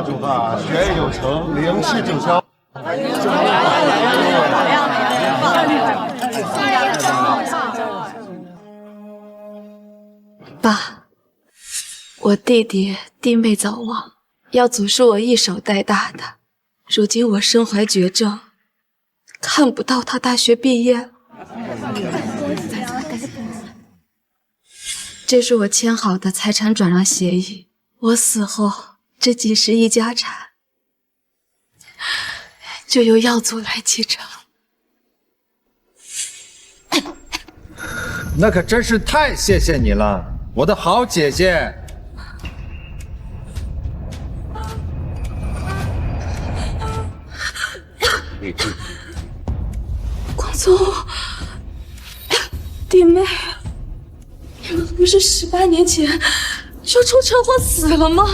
祝贺啊！学业有成，零事九消。爸，我弟弟弟妹早亡，耀祖是我一手带大的，如今我身怀绝症，看不到他大学毕业了。这是我签好的财产转让协议，我死后这几十亿家产就由耀祖来继承。那可真是太谢谢你了，我的好姐姐。光宗，弟妹，你们不是18年前就出车祸死了吗？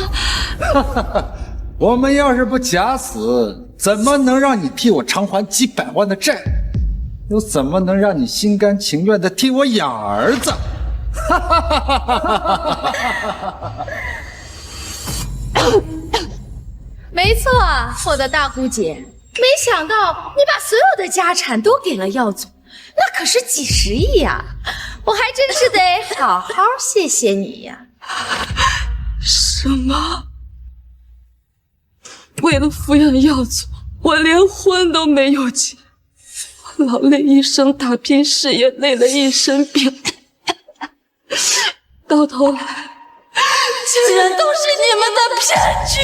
我们要是不假死，怎么能让你替我偿还几百万的债？又怎么能让你心甘情愿的替我养儿子？没错，我的大姑姐，没想到你把所有的家产都给了耀祖，那可是几十亿呀！我还真是得好好谢谢你呀。什么？为了抚养耀祖，我连婚都没有结，我劳累一生打拼事业，累了一身病，到头来竟然都是你们的骗局！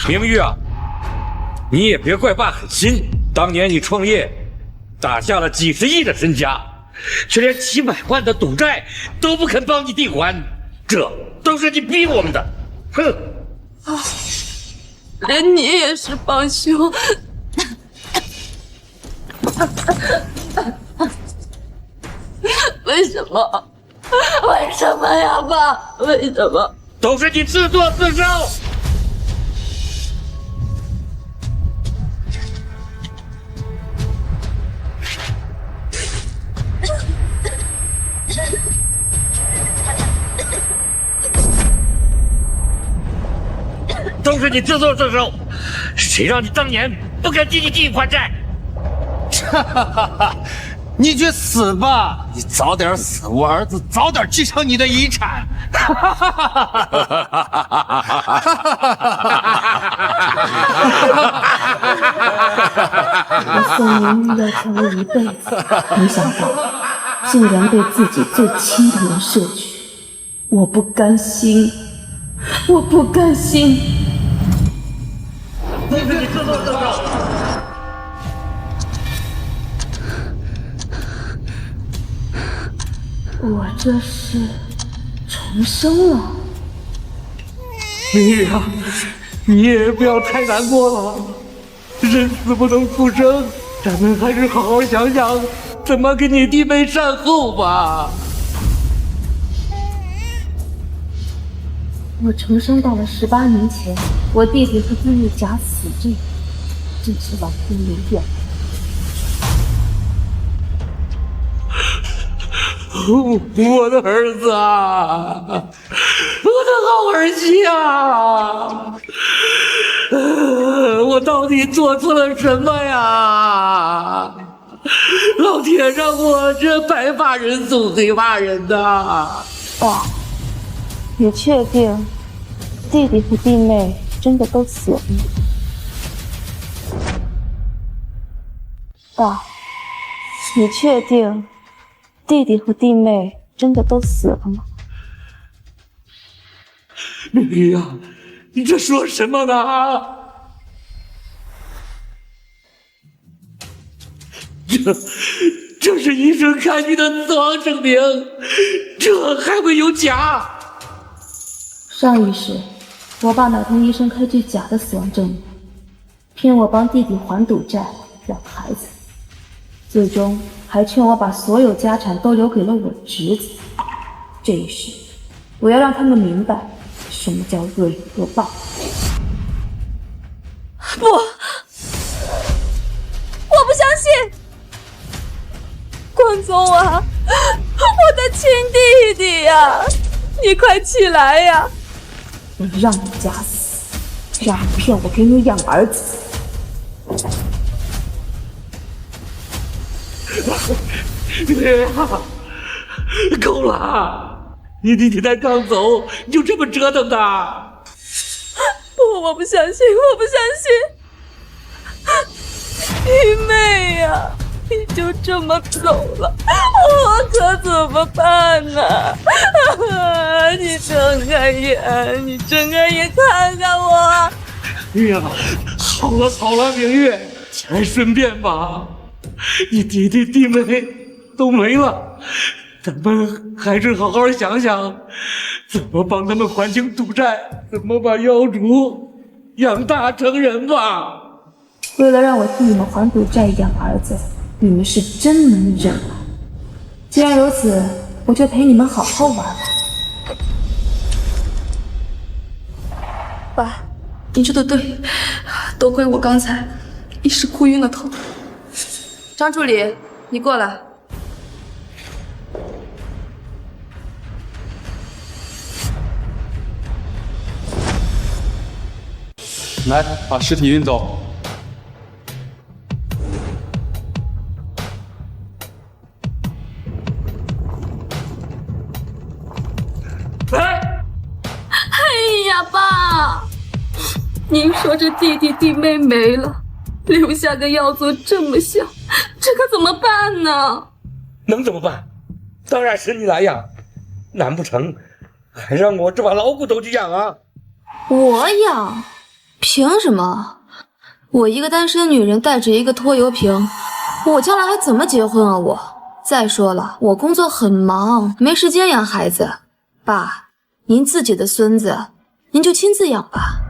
明玉啊，你也别怪爸狠心，当年你创业打下了几十亿的身家，却连几百万的赌债都不肯帮你弟还，这都是你逼我们的。哼！啊，连你也是帮凶！为什么？为什么呀，爸？为什么？都是你自作自受！都是你自作自受，谁让你当年不肯替你弟还债？哈哈哈哈！你去死吧！你早点死，我儿子早点继承你的遗产。哈哈哈哈哈！我送明玉要陪我一辈子，没想到竟然被自己最亲的人摄取，我不甘心，我不甘心！都是你自作自受。我这是重生了。明玉啊，你也不要太难过了，人死不能复生，咱们还是好好想想怎么给你弟妹善后吧。我重生到了18年前，我弟弟和弟妹假死这个，真是老天有眼。我的儿子啊，我的好儿媳啊，我到底做错了什么呀？老天让我这白发人送黑发人呐！爸，你确定弟弟和弟妹真的都死了吗？爸，你确定弟弟和弟妹真的都死了吗？明玉啊，你这说什么呢？这是医生看你的死亡证明，这还会有假？上一世，我爸买通医生开具假的死亡证明，骗我帮弟弟还赌债养孩子，最终还劝我把所有家产都留给了我侄子。这一世，我要让他们明白什么叫恶有恶报。不，我不相信！光宗啊，我的亲弟弟呀，你快起来呀！我让你假死，让你骗我给你养儿子。爹，够了！你弟弟才刚走，你就这么折腾他？不，我不相信，我不相信！弟妹呀，你就这么走了，我可怎么办呢？你睁开眼，你睁开眼看看我！哎呀，好了好了，明月，还顺便吧，你弟弟弟妹都没了，咱们还是好好想想，怎么帮他们还清赌债，怎么把妖主养大成人吧。为了让我替你们还赌债养儿子，你们是真能忍啊！既然如此，我就陪你们好好玩吧。爸，你说的对，多亏我刚才一时哭晕了头。张助理，你过来。来，把尸体运走。来，哎呀，爸，您说这弟弟弟妹没了，留下个耀祖这么小，这可怎么办呢？能怎么办？当然是你来养，难不成还让我这把老骨头去养啊？我养？凭什么？我一个单身女人带着一个拖油瓶，我将来还怎么结婚啊我？再说了，我工作很忙，没时间养孩子。爸，您自己的孙子，您就亲自养吧。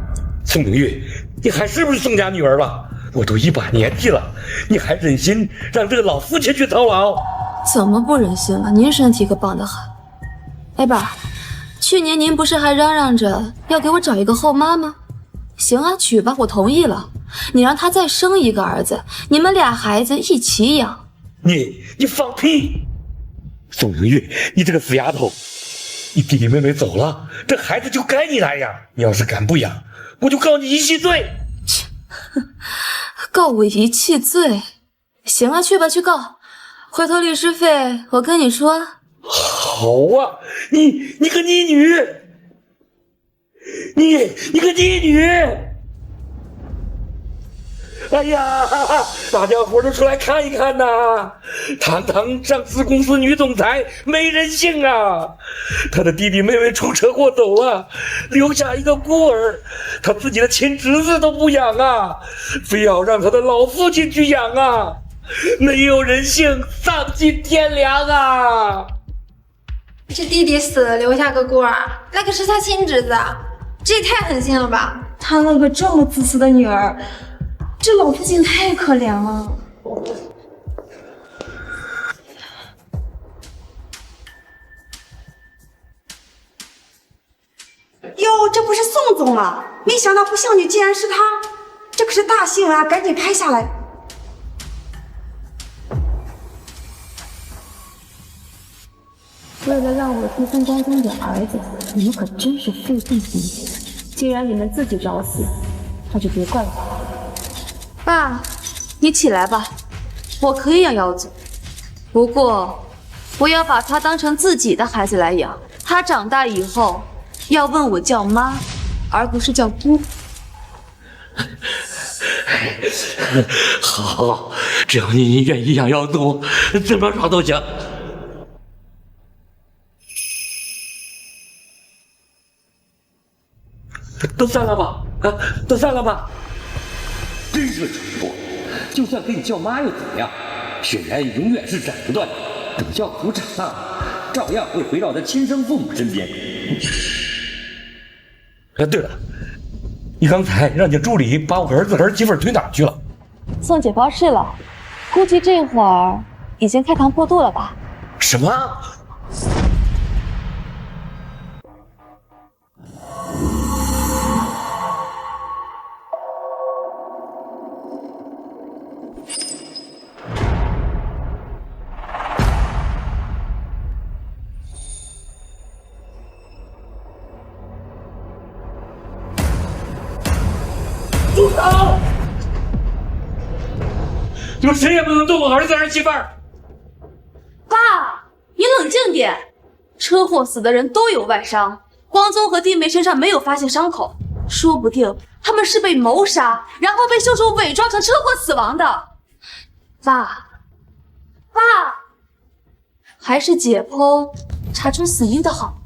宋明玉，你还是不是宋家女儿了？我都一把年纪了，你还忍心让这个老父亲去操劳？怎么不忍心了？您身体可棒得很。哎，爸，去年您不是还嚷嚷着要给我找一个后妈吗？行啊，娶吧，我同意了。你让他再生一个儿子，你们俩孩子一起养。你放屁！宋明玉，你这个死丫头，你弟弟妹妹走了，这孩子就该你来养。你要是敢不养，我就告你遗弃罪。告我遗弃罪？行啊，去吧，去告。回头律师费我跟你说。好啊，你个逆女，你个逆女！哎呀，大家伙都出来看一看呐！堂堂上市公司女总裁，没人性啊！她的弟弟妹妹出车祸走了，留下一个孤儿，她自己的亲侄子都不养啊，非要让她的老父亲去养啊！没有人性，丧尽天良啊！这弟弟死了留下个孤儿，那可是他亲侄子，这也太狠心了吧！他那个这么自私的女儿，这老父亲太可怜了。哟，这不是宋总啊！没想到不孝女竟然是他，这可是大新闻啊！赶紧拍下来。为了让我替宋光宗养儿子，你们可真是费尽心机。既然你们自己找死，那就别怪我。爸，你起来吧，我可以养耀祖，不过我要把他当成自己的孩子来养。他长大以后要问我叫妈，而不是叫姑。好，只要你愿意养耀祖，怎么着都行。都散了吧，啊，都散了吧。真是个蠢货！就算给你叫妈又怎么样？血缘永远是斩不断的。等耀祖长大了，照样会回到他亲生父母身边。对了，你刚才让你助理把我儿子儿媳妇推哪儿去了？送解剖室了，估计这会儿已经开膛破肚了吧？什么？你们谁也不能动我儿子儿媳妇儿。爸，你冷静点。车祸死的人都有外伤，光宗和弟妹身上没有发现伤口，说不定他们是被谋杀，然后被凶手伪装成车祸死亡的。爸，还是解剖查出死因的好。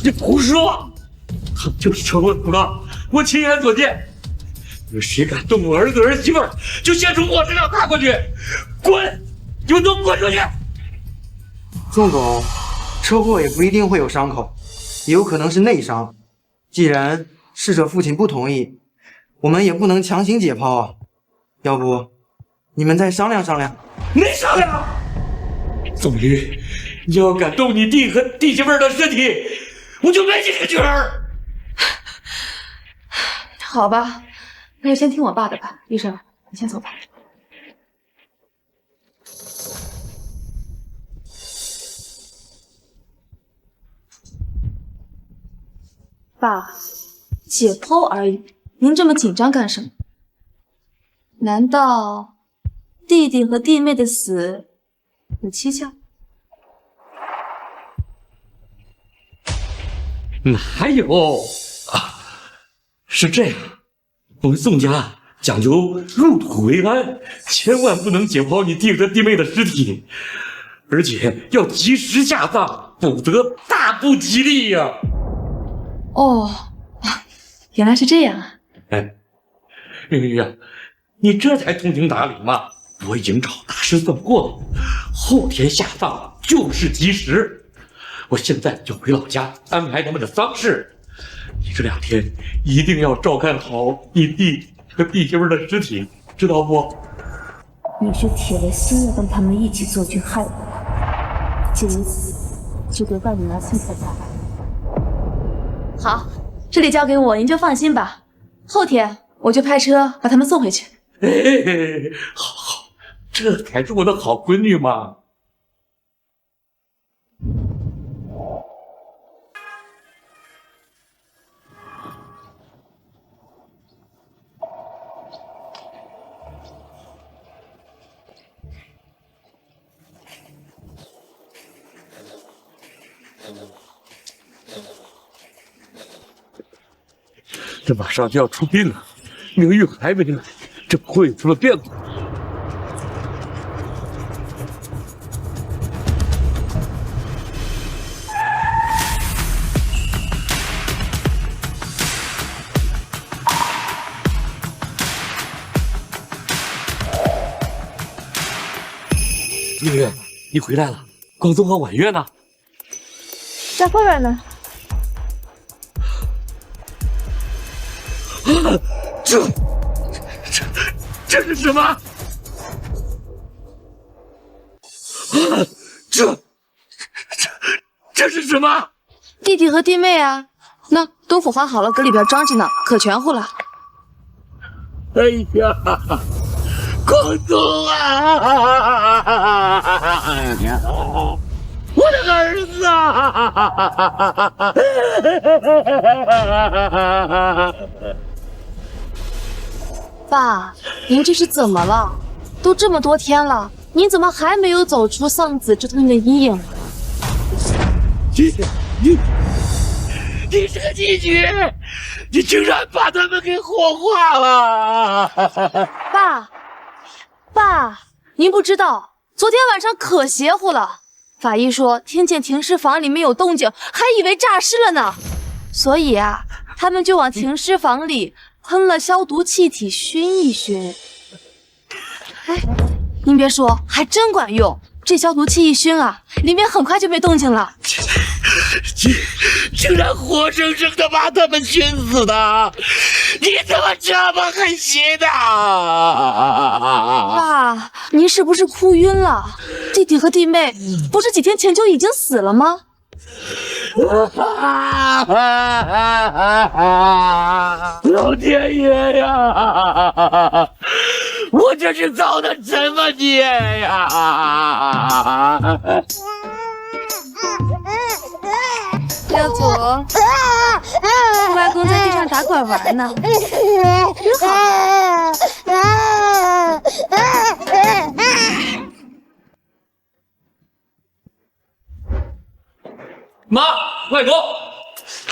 你胡说！他们就是车祸死了，我亲眼所见。你们谁敢动我儿子儿媳妇儿，就先从我身上踏过去！滚！你们都滚出去！宋总，车祸也不一定会有伤口，也有可能是内伤。既然逝者父亲不同意，我们也不能强行解剖啊。要不，你们再商量商量。没商量！宋宇，你要敢动你弟和弟媳妇儿的尸体，我就没你这个女儿！好吧，那就先听我爸的吧。医生，你先走吧。爸，解剖而已，您这么紧张干什么？难道弟弟和弟妹的死有蹊跷？哪有啊？是这样，我们宋家讲究入土为安，千万不能解剖你弟和弟妹的尸体，而且要及时下葬，否则大不吉利呀。哦，原来是这样啊！哎，玉玉啊，你这才通情达理嘛！我已经找大师算过了，后天下葬就是吉时。我现在就回老家安排他们的丧事，你这2天一定要照看好你弟和弟媳妇的尸体，知道不？你是铁了心要跟他们一起做去害我，既如此，就得外女儿送才罢。好，这里交给我，您就放心吧。后天我就派车把他们送回去。哎，好，这才是我的好闺女嘛！这马上就要出殡了，明玉还没来，这不会出了变故。明玉，你回来了，光宗和婉月呢？在后边呢。这是什么？这是什么？弟弟和弟妹啊，那都火化好了，搁里边装着呢，可全乎了。哎呀，光宗啊！我的儿子啊！爸，您这是怎么了？都这么多天了，您怎么还没有走出丧子之痛的阴影？你是个妓女，你竟然把他们给火化了！爸，您不知道，昨天晚上可邪乎了。法医说听见停尸房里面有动静，还以为诈尸了呢。所以啊，他们就往停尸房里喷了消毒气体熏一熏。哎，您别说，还真管用。这消毒气一熏啊，里面很快就没动静了。竟然活生生的把他们熏死的！你怎么这么狠心呢？爸，您是不是哭晕了？弟弟和弟妹不是几天前就已经死了吗？老天爷呀！我这是造的什么孽呀！耀祖，外公在地上打滚玩呢，真好。外公，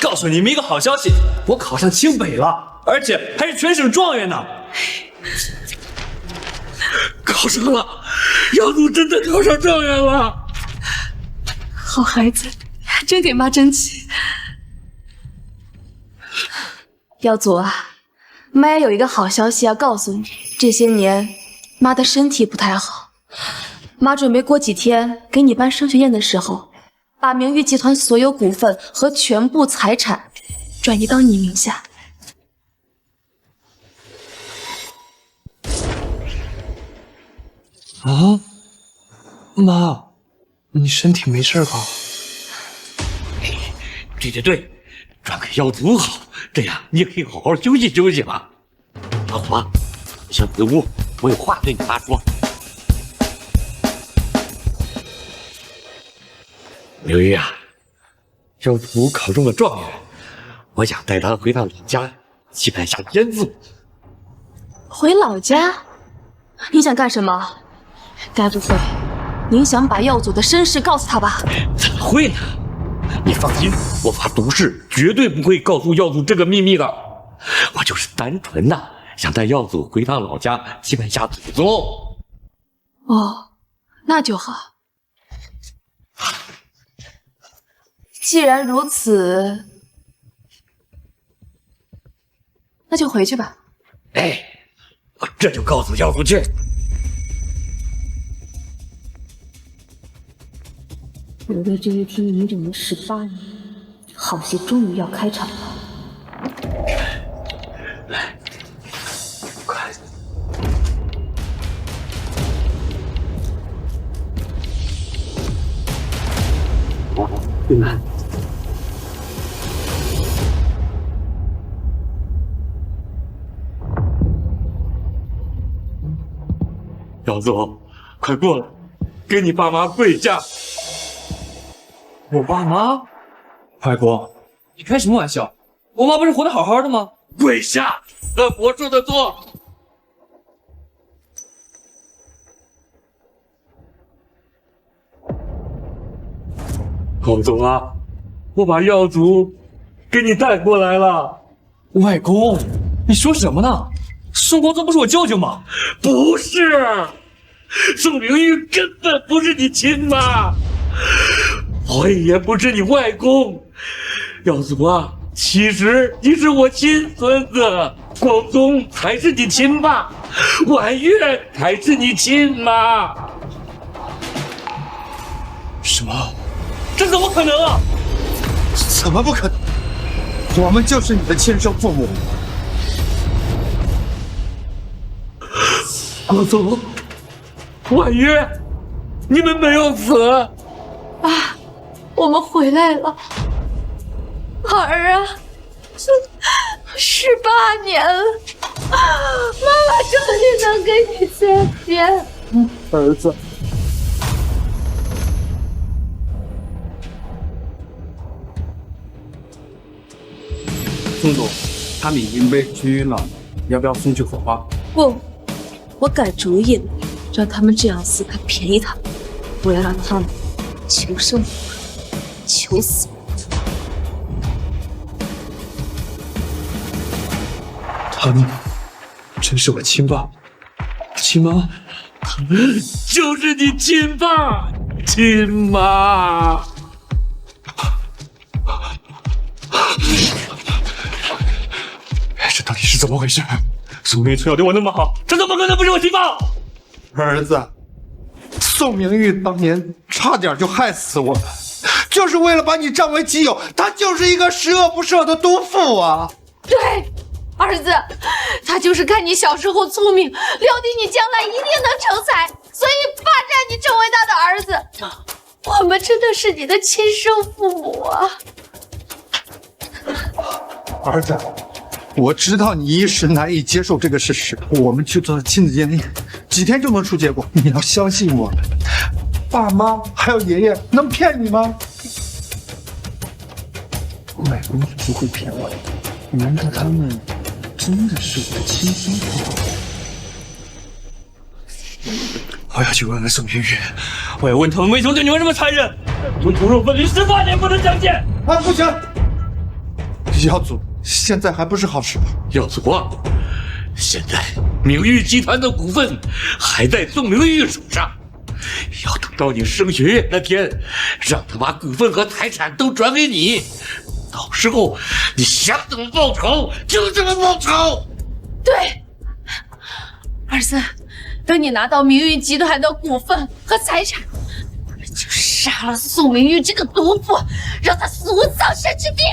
告诉你们一个好消息，我考上清北了，而且还是全省状元呢。考上了，耀祖真的考上状元了。好孩子，真给妈争气。耀祖啊，妈也有一个好消息要告诉你，这些年妈的身体不太好，妈准备过几天给你办升学宴的时候，把明玉集团所有股份和全部财产转移到你名下。啊，妈，你身体没事吧？对，转给耀祖好，这样你也可以好好休息休息了。老祖啊，先回屋，我有话对你妈说。明玉啊，耀祖考中了状元，我想带他回到老家，期盼下天字。回老家？你想干什么？该不会您想把耀祖的身世告诉他吧？怎么会呢？你放心，我发毒誓绝对不会告诉耀祖这个秘密的。我就是单纯的想带耀祖回趟老家，期盼下祖宗。哦，那就好。既然如此，那就回去吧。哎，我这就告诉耀祖去。我为这一天整整了18年，好戏终于要开场了。来，快！耀祖，快过来，给你爸妈跪下。我爸妈？外公，你开什么玩笑？我妈不是活得好好的吗？跪下，按我说的做。洪总啊，我把耀祖给你带过来了。外公，你说什么呢？宋光宗不是我舅舅吗？不是，宋明玉根本不是你亲妈，我也不是你外公。耀祖啊，其实你是我亲孙子，光宗才是你亲爸，婉月才是你亲妈。什么？这怎么可能啊？怎么不可能？我们就是你的亲生父母。光宗，婉月，你们没有死。爸，我们回来了。儿啊，这18年了，妈妈终于能跟你见面。儿子，宋总，他们已经被拘了，要不要送去火化？不，我改主意了，让他们这样死可便宜他们，我要让他们求生不可，求死不得。他们真是我亲爸、亲妈，就是你亲爸、亲妈。这到底是怎么回事？宋明从小对我那么好，这怎么可能不是我亲爸？儿子，宋明玉当年差点就害死我们，就是为了把你占为己有，他就是一个十恶不赦的毒妇啊！对，儿子，他就是看你小时候聪明，料定你将来一定能成才，所以霸占你成为他的儿子。我们真的是你的亲生父母啊！儿子，我知道你一时难以接受这个事实，我们去做亲子鉴定，几天就能出结果。你要相信我们，爸妈还有爷爷能骗你吗？外公是不会骗我的，难道他们真的是我的亲生父母？我要去问问宋云云，我要问他们为什么对女儿这么残忍。我们骨肉分离18年不能相见。不行，耀祖，现在还不是好时候。耀祖啊，现在明玉集团的股份还在宋明玉手上，要等到你升学院那天，让他把股份和财产都转给你，到时候你想怎么报仇就怎么报仇。对，儿子，等你拿到明玉集团的股份和财产，就杀了宋明玉这个毒妇，让他死无葬身之地。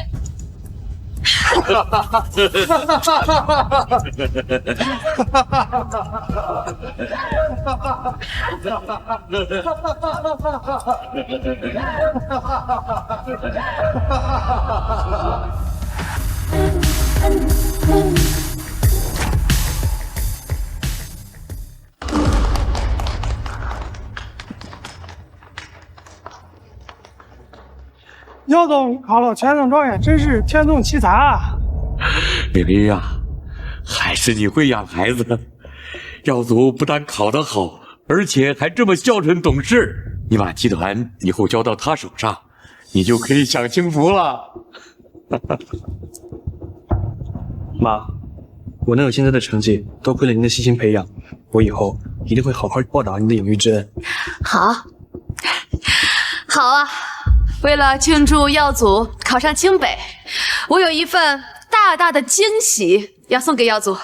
耀总考了全省状元，真是天纵奇才啊！明玉啊，还是你会养孩子。耀祖不但考得好，而且还这么孝顺懂事。你把集团以后交到他手上，你就可以享清福了。妈，我能有现在的成绩，多亏了您的悉心培养，我以后一定会好好报答您的养育之恩。好，好啊！为了庆祝耀祖考上清北，我有一份大大的惊喜要送给耀祖。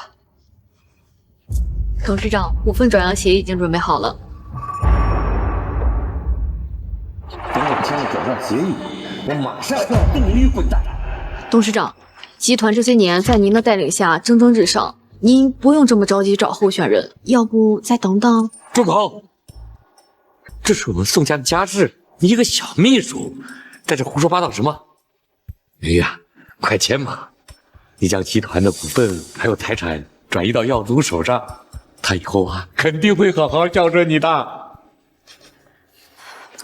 董事长，股份转让协议已经准备好了。等我签了转让协议，我马上就让宋明玉滚蛋。董事长，集团这些年在您的带领下蒸蒸日上，您不用这么着急找候选人，要不再等等？住口！这是我们宋家的家事。你一个小秘书，在这胡说八道什么？明玉啊，快签吧！你将集团的股份还有财产转移到耀祖手上，他以后啊肯定会好好孝顺你的。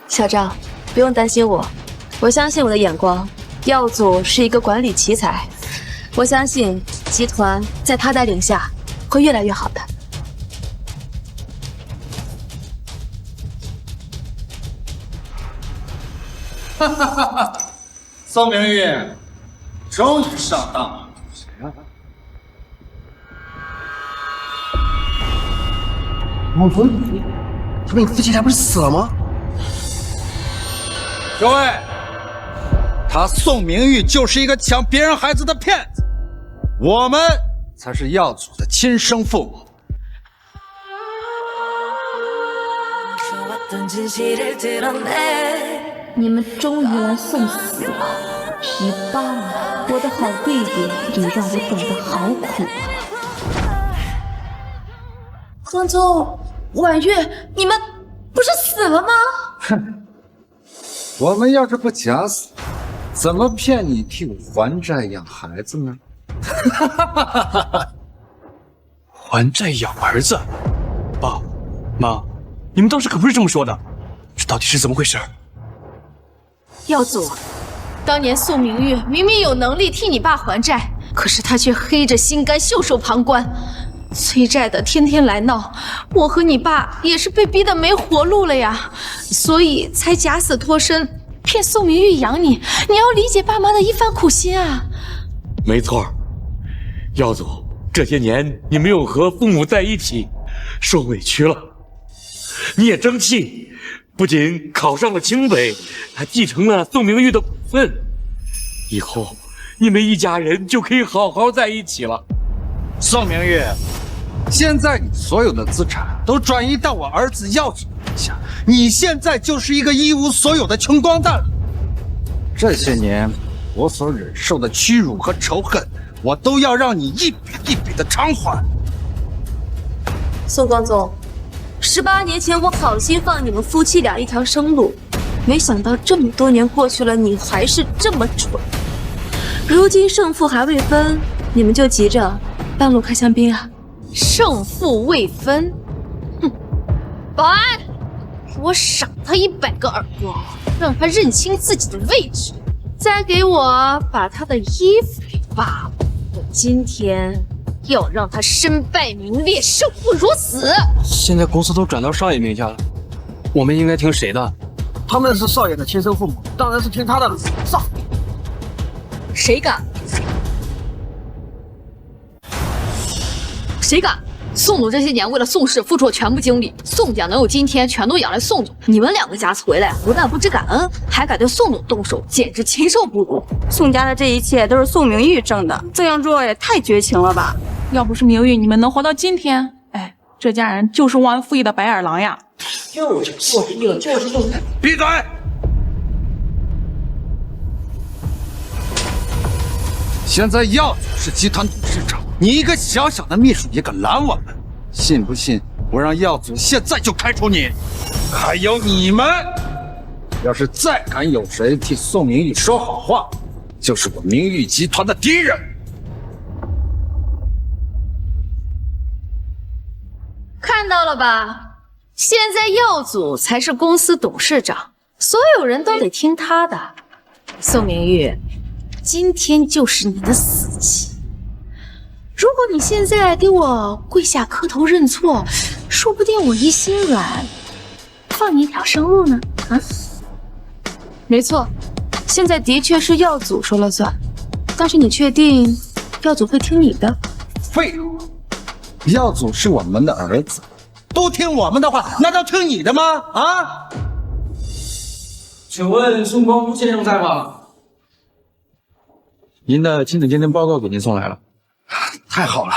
小张，不用担心我，我相信我的眼光。耀祖是一个管理奇才，我相信集团在他带领下会越来越好的。哈哈哈哈！宋明玉终于上当了。谁啊？孟风雨，他们夫妻俩不是死了吗？各位，他宋明玉就是一个抢别人孩子的骗子，我们才是耀祖的亲生父母。你们终于来送死了！18年，我的好弟弟也让我等得好苦啊！光宗、婉月，你们不是死了吗？哼，我们要是不假死，怎么骗你替我还债养孩子呢？哈哈哈哈哈！还债养儿子，爸妈，你们当时可不是这么说的，这到底是怎么回事？耀祖，当年宋明玉明明有能力替你爸还债，可是他却黑着心肝袖手旁观，催债的天天来闹，我和你爸也是被逼得没活路了呀，所以才假死脱身，骗宋明玉养你。你要理解爸妈的一番苦心啊。没错，耀祖，这些年你没有和父母在一起，受委屈了，你也争气。不仅考上了清北，还继承了宋明玉的股份，以后你们一家人就可以好好在一起了。宋明玉，现在你所有的资产都转移到我儿子耀祖名下，你现在就是一个一无所有的穷光蛋了。这些年我所忍受的屈辱和仇恨，我都要让你一笔一笔的偿还。宋光宗，18年前我好心放你们夫妻俩一条生路，没想到这么多年过去了，你还是这么蠢。如今胜负还未分，你们就急着半路开香槟啊？胜负未分，哼！保安，给我赏他100个耳光，让他认清自己的位置，再给我把他的衣服给扒了。我今天要让他身败名裂，生不如死。现在公司都转到少爷名下了，我们应该听谁的？他们是少爷的亲生父母，当然是听他的。上！谁敢？谁敢？宋总这些年为了宋氏付出了全部精力，宋家能有今天，全都仰赖宋总。你们两个家回来，不但不知感恩，还敢对宋总动手，简直禽兽不如。宋家的这一切都是宋明玉挣的，这样做也太绝情了吧！要不是明玉，你们能活到今天？哎，这家人就是忘恩负义的白眼狼呀！闭嘴！现在耀祖是集团董事长，你一个小小的秘书也敢拦我们？信不信我让耀祖现在就开除你？还有你们，要是再敢有谁替宋明玉说好话，就是我明玉集团的敌人。看到了吧？现在耀祖才是公司董事长，所有人都得听他的。宋明玉，今天就是你的死期。如果你现在给我跪下磕头认错，说不定我一心软，放你一条生路呢。啊，没错，现在的确是耀祖说了算，但是你确定耀祖会听你的？废话，耀祖是我们的儿子，都听我们的话，难道听你的吗？啊？请问宋光夫先生在吗？您的亲子鉴定报告给您送来了。太好了，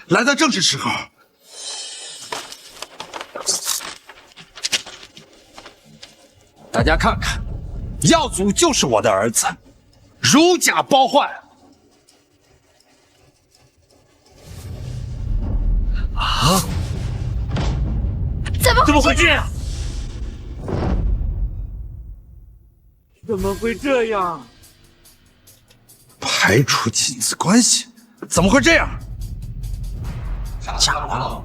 来的正是时候。大家看看，耀祖就是我的儿子，如假包换。啊？怎么会这样？怎么会这样？排除亲子关系，怎么会这样？假的。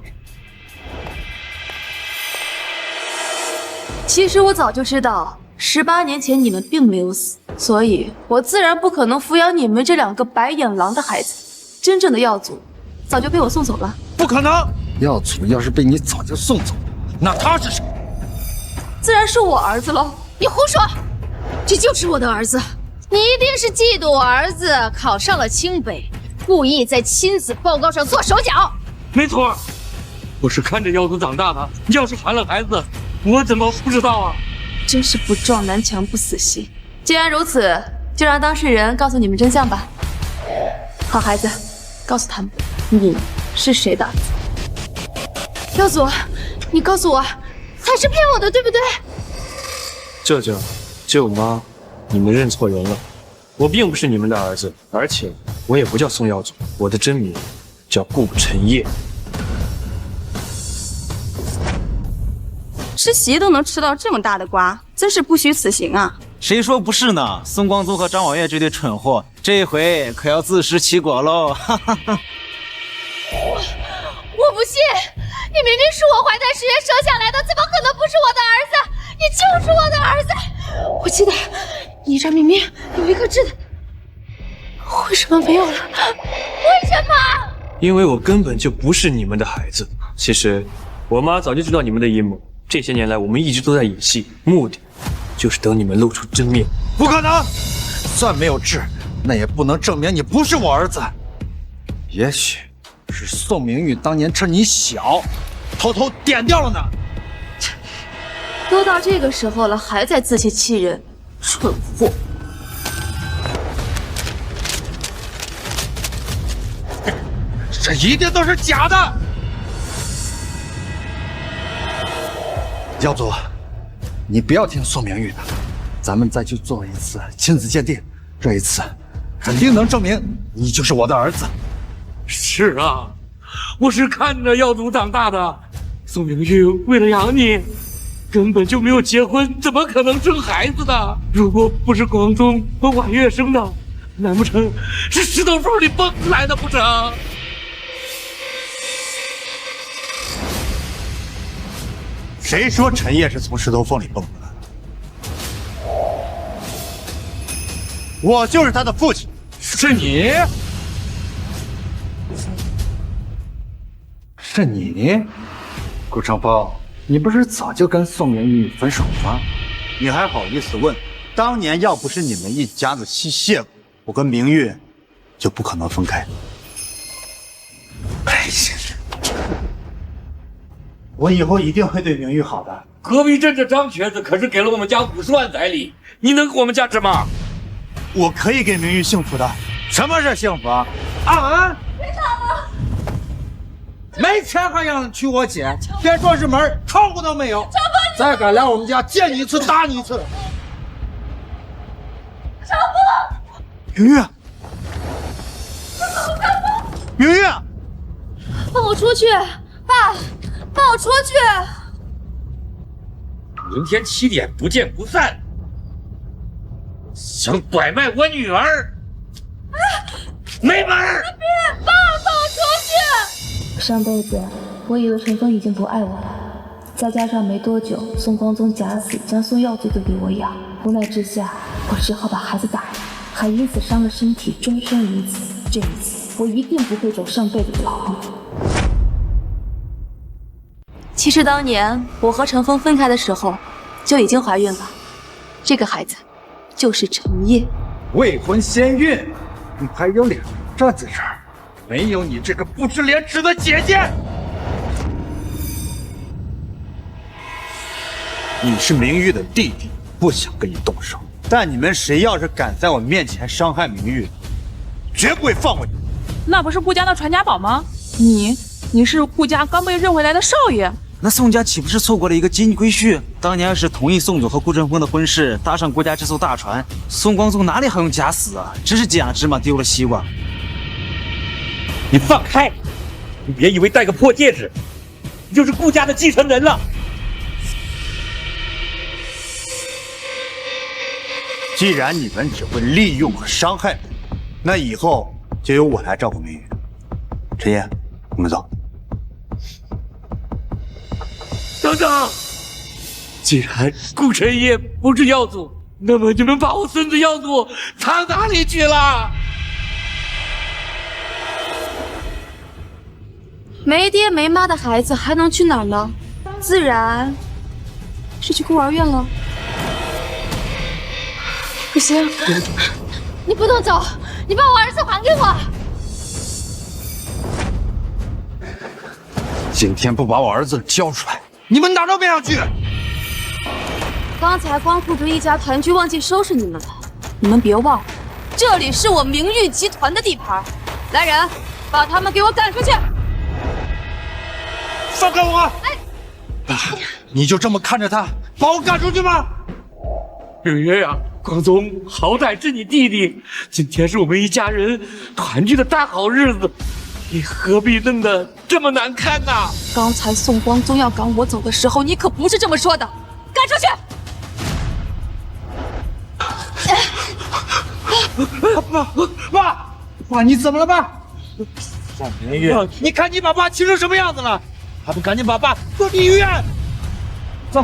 其实我早就知道，18年前你们并没有死，所以我自然不可能抚养你们这两个白眼狼的孩子。真正的耀祖早就被我送走了。不可能！耀祖要是被你早就送走，那他是谁？自然是我儿子喽！你胡说，这就是我的儿子。你一定是嫉妒我儿子考上了清北，故意在亲子报告上做手脚。没错，我是看着耀祖长大的。要是还了孩子，我怎么不知道啊？真是不撞南墙不死心。既然如此，就让当事人告诉你们真相吧。好孩子，告诉他们你是谁的儿子。耀祖，你告诉我，他是骗我的，对不对？舅舅、舅妈，你们认错人了，我并不是你们的儿子，而且我也不叫宋耀祖，我的真名叫顾晨夜。吃席都能吃到这么大的瓜，真是不虚此行啊！谁说不是呢？宋光宗和张婉月这对蠢货，这回可要自食其果喽！哈哈哈。我不信，你明明是我怀胎十月生下来的，怎么可能不是我的儿子？你就是我的儿子！我记得你这明明有一颗痣的，为什么没有了？为什么？因为我根本就不是你们的孩子。其实，我妈早就知道你们的阴谋。这些年来，我们一直都在演戏，目的就是等你们露出真面。不可能！算没有痣，那也不能证明你不是我儿子。也许是宋明玉当年趁你小，偷偷点掉了呢。都到这个时候了，还在自欺欺人，蠢货！这一定都是假的。耀祖，你不要听宋明玉的，咱们再去做一次亲子鉴定，这一次肯定能证明你就是我的儿子。是啊，我是看着耀祖长大的。宋明玉为了养你，根本就没有结婚，怎么可能生孩子的？如果不是广宗和婉月生的，难不成是石头缝里蹦出来的不成？谁说陈烨是从石头缝里蹦出来的？我就是他的父亲。是你？是你？顾长风，你不是早就跟宋明玉分手吗？你还好意思问？当年要不是你们一家子吸血鬼，我跟明玉就不可能分开。哎呀，我以后一定会对明玉好的。隔壁镇的张瘸子可是给了我们家50万彩礼，你能给我们家什么？我可以给明玉幸福的。什么是幸福？啊！没钱还想娶我姐，连转世门窗户都没有。再敢来我们家，见你一次打你一次。明玉，明玉，放我出去！爸，放我出去！明天7点不见不散。想拐卖我女儿，没门儿！别，爸，放我出去！上辈子我以为陈峰已经不爱我了，再加上没多久宋光宗假死将宋耀祖丢给我养，无奈之下我只好把孩子打了，还因此伤了身体，终身如此。这一次我一定不会走上辈子的老路。其实当年我和陈峰分开的时候，就已经怀孕了。这个孩子就是陈烨。未婚先孕，你还有脸站在这儿？没有你这个不知廉耻的姐姐！你是明玉的弟弟，不想跟你动手，但你们谁要是敢在我面前伤害明玉，绝不会放过你。那不是顾家的传家宝吗？你是顾家刚被认回来的少爷。那宋家岂不是错过了一个金龟婿？当年要是同意宋祖和顾春风的婚事，搭上顾家这艘大船，宋光宗哪里还用假死啊？真是捡了芝麻丢了西瓜。你放开！你别以为戴个破戒指，你就是顾家的继承人了。既然你们只会利用和伤害我，那以后就由我来照顾明玉。陈烨，我们走。等等，既然顾晨烨不是耀祖，那么你们把我孙子耀祖藏哪里去了？没爹没妈的孩子还能去哪儿呢？自然是去孤儿院了。不行，你不能走，你把我儿子还给我！今天不把我儿子交出来，你们哪都别想去！刚才光顾着一家团聚，忘记收拾你们了。你们别忘了，这里是我明玉集团的地盘。来人，把他们给我赶出去！放开我！爸，你就这么看着他把我赶出去吗？明月呀，光宗好歹是你弟弟，今天是我们一家人团聚的大好日子，你何必弄得这么难看呢？刚才宋光宗要赶我走的时候，你可不是这么说的。赶出去！爸，你怎么了爸？明月，你看你把爸气成什么样子了？还不赶紧把爸送进医院？走。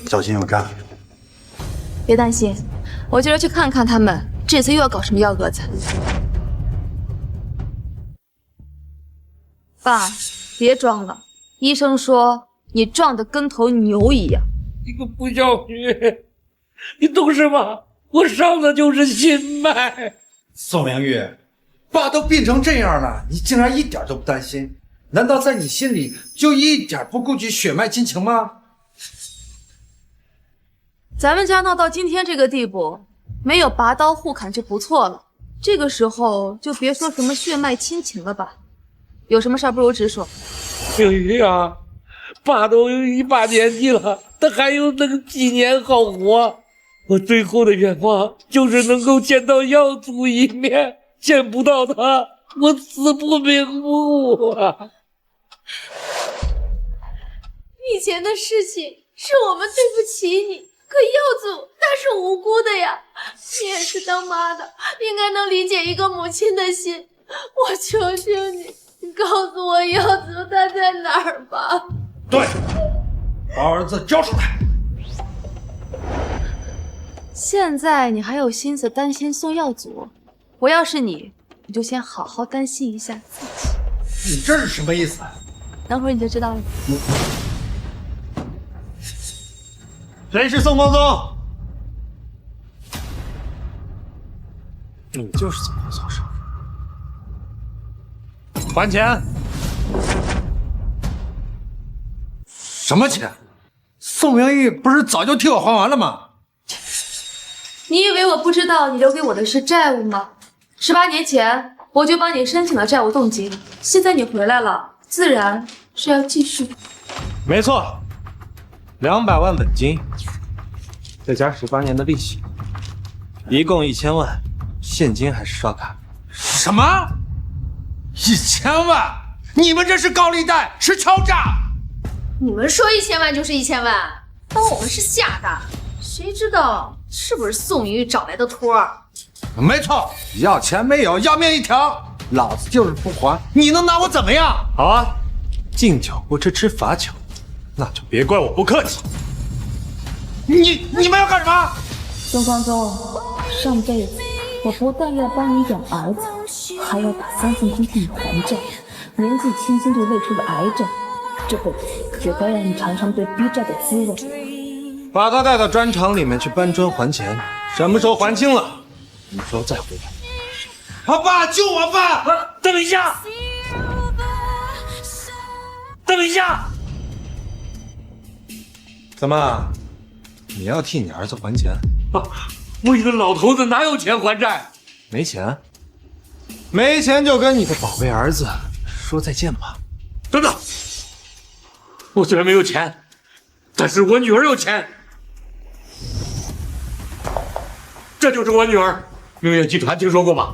小心有诈。别担心，我今儿去看看他们这次又要搞什么幺蛾子。爸，别装了，医生说你壮得跟头牛一样。你个不孝女，你懂什么？我伤的就是心脉。宋明玉，爸都病成这样了，你竟然一点都不担心？难道在你心里就一点不顾及血脉亲情吗？咱们家闹到今天这个地步，没有拔刀互砍就不错了。这个时候就别说什么血脉亲情了吧，有什么事儿不如直说。明玉啊，爸都一把年纪了，他还有那个几年好活。我最后的愿望就是能够见到耀祖一面，见不到他，我死不瞑目啊！以前的事情是我们对不起你，可耀祖他是无辜的呀，你也是当妈的，应该能理解一个母亲的心。我求求你，你告诉我耀祖他在哪儿吧。对，把儿子交出来。现在你还有心思担心宋耀祖？我要是你，你就先好好担心一下自己。你这是什么意思？等会儿你就知道了。谁是宋光宗？你就是宋光宗少妇。还钱！什么钱？宋明玉不是早就替我还完了吗？你以为我不知道你留给我的是债务吗？18年前我就帮你申请了债务冻结，现在你回来了，自然是要继续。没错，200万本金，再加18年的利息，一共1000万，现金还是刷卡？什么？1000万？你们这是高利贷，是敲诈！你们说1000万就是1000万，当我们是吓大，谁知道是不是宋明玉找来的托儿？没错，要钱没有，要命一条。老子就是不还，你能拿我怎么样？好啊，敬酒不吃吃罚酒，那就别怪我不客气。你们要干什么？宋光宗，上辈子我不但要帮你养儿子，还要打3份工替你还债。年纪轻轻就累出了癌症，这辈子也该让你尝尝被逼债的滋味。把他带到砖厂里面去搬砖还钱，什么时候还清了，什么时候再回来。爸，救我爸！等一下，等一下，怎么，你要替你儿子还钱？我一个老头子哪有钱还债？没钱？没钱就跟你的宝贝儿子说再见吧。等等，我虽然没有钱，但是我女儿有钱。这就是我女儿，明月集团听说过吧？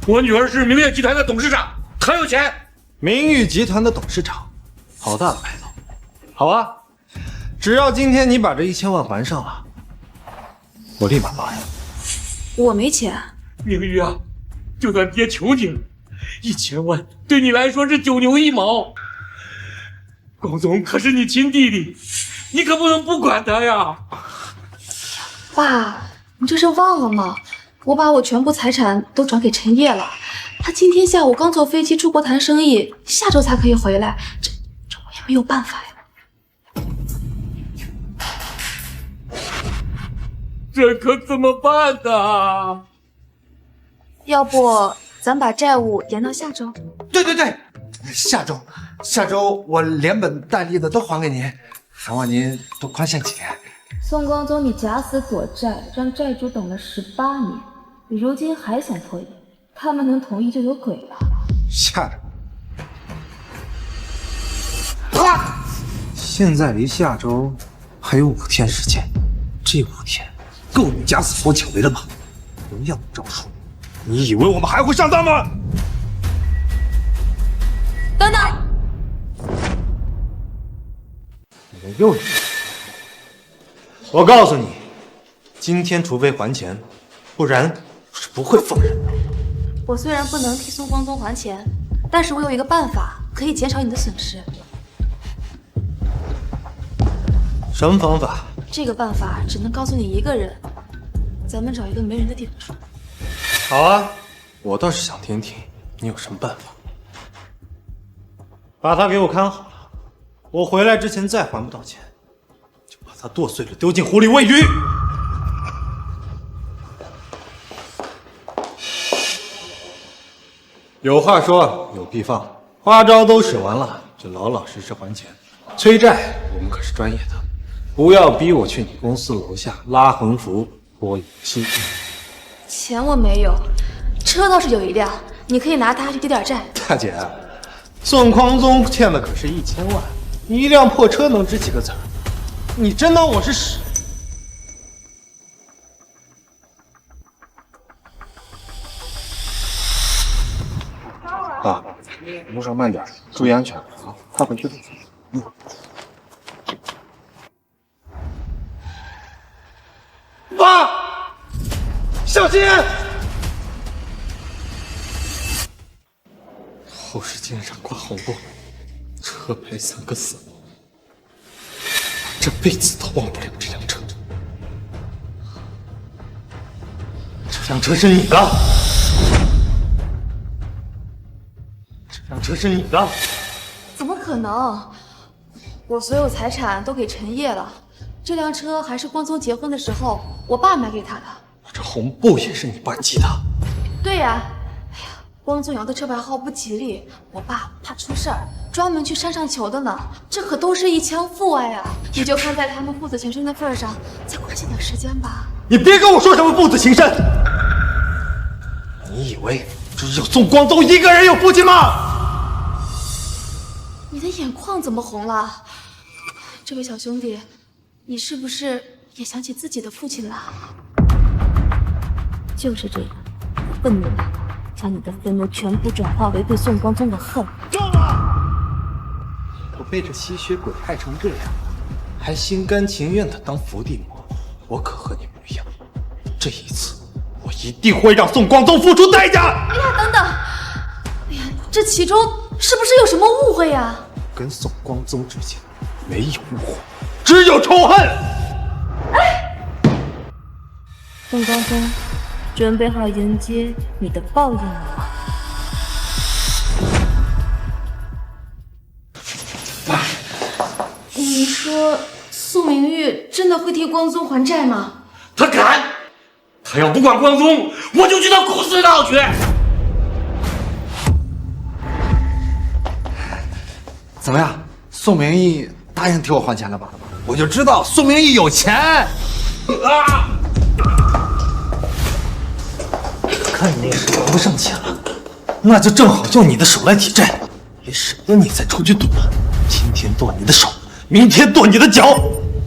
我女儿是明月集团的董事长，很有钱。明玉集团的董事长，好大的牌头。好啊，只要今天你把这1000万还上了，我立马答应。我没钱。明玉啊，就算爹求你了，1000万对你来说是9牛1毛。光宗可是你亲弟弟，你可不能不管他呀。爸，你这是忘了吗？我把我全部财产都转给陈烨了，他今天下午刚坐飞机出国谈生意，下周才可以回来，这我也没有办法呀。这可怎么办呢？要不咱把债务延到下周？对，下周我连本带利的都还给您，还望您多宽限几天。宋光宗，你假死躲债，让债主等了18年，如今还想拖延，他们能同意就有鬼了。下周现在离下周还有5天时间，这5天够你假死活抢为了吗？同样的招数，你以为我们还会上当吗？等等，你们又我告诉你，今天除非还钱，不然我是不会放人的。我虽然不能替宋光宗还钱，但是我有一个办法可以减少你的损失。什么方法？这个办法只能告诉你一个人，咱们找一个没人的地方说。好啊，我倒是想听听你有什么办法。把他给我看好了，我回来之前再还不到钱，就把他剁碎了丢进湖里喂鱼。有话说有屁放，花招都使完了，就老老实实还钱。催债我们可是专业的，不要逼我去你公司楼下拉横幅泼油漆。钱我没有，车倒是有一辆，你可以拿它去抵点债。大姐，宋匡宗欠的可是1000万，你一辆破车能值几个子儿？你真当我是屎？爸，路上慢点，注意安全啊！快回去吧。爸，小心！后视镜上挂红布，车牌3个4，这辈子都忘不了这辆车。这辆车是你的，这辆车是你的，怎么可可能，我所有财产都给陈烨了。这辆车还是光宗结婚的时候我爸买给他的。这红布也是你爸寄的？对呀，哎呀，光宗瑶的车牌号不吉利，我爸怕出事儿，专门去山上求的呢。这可都是一腔父爱啊！你就看在他们父子情深的份上，再花些点时间吧。你别跟我说什么父子情深！你以为只有宋光宗一个人有父亲吗？你的眼眶怎么红了？这位小兄弟，你是不是也想起自己的父亲了？就是这样，愤怒吧，将你的愤怒全部转化为对宋光宗的恨。够了！我被这吸血鬼害成这样，还心甘情愿的当伏地魔，我可和你不一样。这一次，我一定会让宋光宗付出代价。哎呀，等等！哎呀，这其中是不是有什么误会呀？跟宋光宗之间没有误会，只有仇恨。宋光宗，准备好迎接你的报应了吗？你说宋明玉真的会替光宗还债吗？他敢！他要不管光宗，我就去他公司闹去。怎么样？宋明义答应替我还钱了吧？我就知道宋明义有钱。啊！看你那时还不上钱了，那就正好用你的手来抵债，也省得你再出去赌了。今天剁你的手，明天剁你的脚，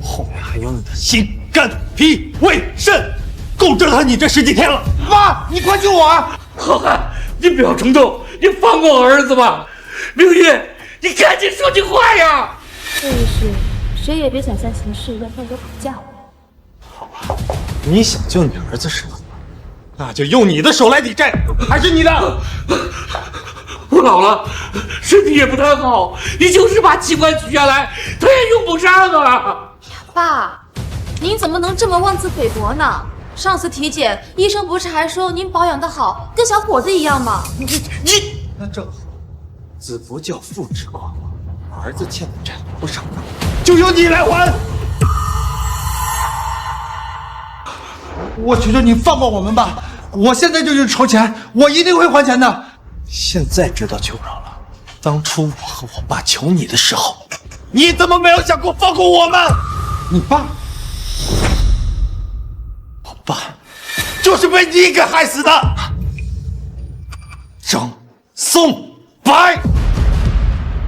后面还有你的心、肝、脾、胃、肾，够折腾你这10几天了。妈，你快救我啊！好汉，你不要冲动，你放过我儿子吧。明玉，你赶紧说句话呀！这一世，谁也别想象形式让他有绑架我。好吧，你想救你儿子是吗？那就用你的手来抵债，还是你的。我老了，身体也不太好，你就是把器官取下来，他也用不上啊。爸，您怎么能这么妄自菲薄呢？上次体检，医生不是还说您保养得好，跟小伙子一样吗？你那正好，子不教父之过，儿子欠的债不上当，就由你来还。我求求你放过我们吧！我现在就去筹钱，我一定会还钱的。现在知道求饶了，当初我和我爸求你的时候，你怎么没有想过放过我们？你爸？我爸就是被你给害死的。张松白，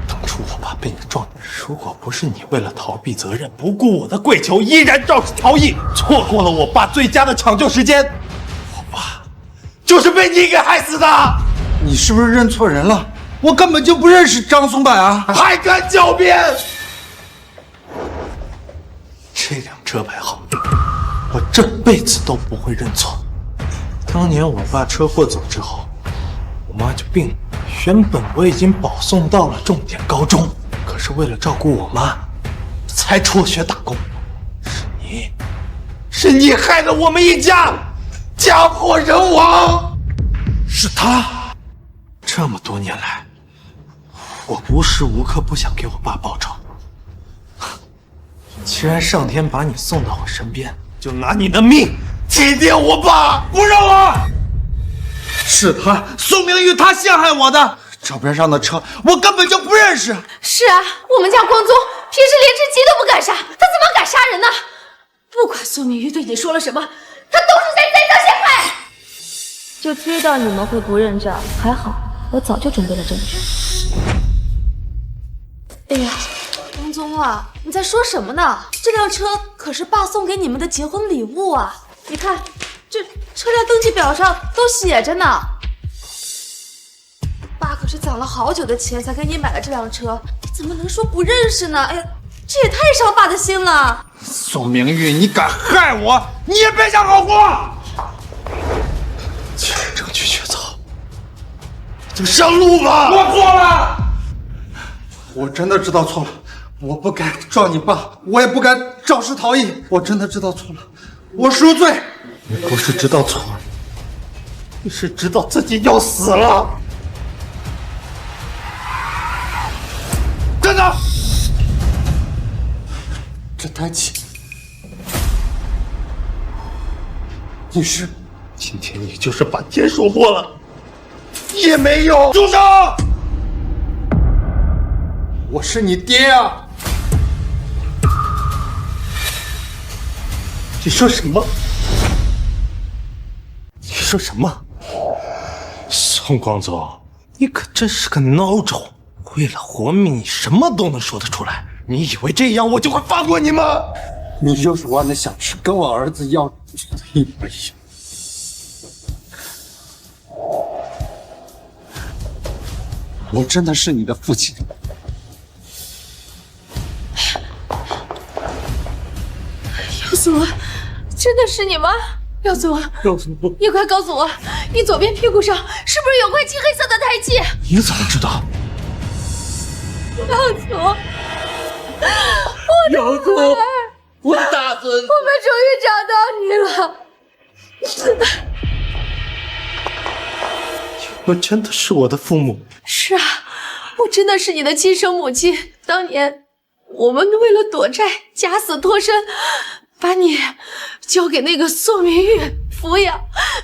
当初我爸被你撞，如果不是你为了逃避责任，不顾我的跪求，依然肇事逃逸，错过了我爸最佳的抢救时间，我爸就是被你给害死的。你是不是认错人了？我根本就不认识张松柏啊！还敢狡辩！这辆车牌号，我这辈子都不会认错。当年我爸车祸走之后，我妈就病了，原本我已经保送到了重点高中，可是为了照顾我妈，才辍学打工。是你害了我们一家，家破人亡。是他。这么多年来，我无时无刻不想给我爸报仇。既然上天把你送到我身边，就拿你的命祭奠我爸，不让我！是他，宋明玉，他陷害我的。照片上的车，我根本就不认识。是啊，我们家光宗平时连只鸡都不敢杀，他怎么敢杀人呢？不管宋明玉对你说了什么，他都是在栽赃陷害。就知道你们会不认账，还好我早就准备了证据。哎呀，光宗啊，你在说什么呢？这辆车可是爸送给你们的结婚礼物啊！你看，这车辆登记表上都写着呢。爸可是攒了好久的钱才给你买了这辆车，你怎么能说不认识呢？哎呀，这也太伤爸的心了。宋明玉，你敢害我，你也别想好过！既然证据确凿，就上路吧！我错了，我真的知道错了，我不该撞你爸，我也不该肇事逃逸，我真的知道错了，我赎罪。你不是知道错了，你是知道自己要死了。站住！这台棋，你是今天你就是把天说破了也没用。住手！我是你爹啊！你说什么？你说什么？宋光总，你可真是个孬种！为了活命，你什么都能说得出来。你以为这样我就会放过你吗？你就是我那小事，跟我儿子要的一模一样。我真的是你的父亲。耀祖，真的是你吗？耀祖，你快告诉我，你左边屁股上是不是有块金黑色的胎记？你怎么知道？耀祖，耀祖，我的大孙子，我们终于找到你了。你们真的是我的父母？是啊，我真的是你的亲生母亲。当年我们为了躲债，假死脱身，把你交给那个宋明玉抚养。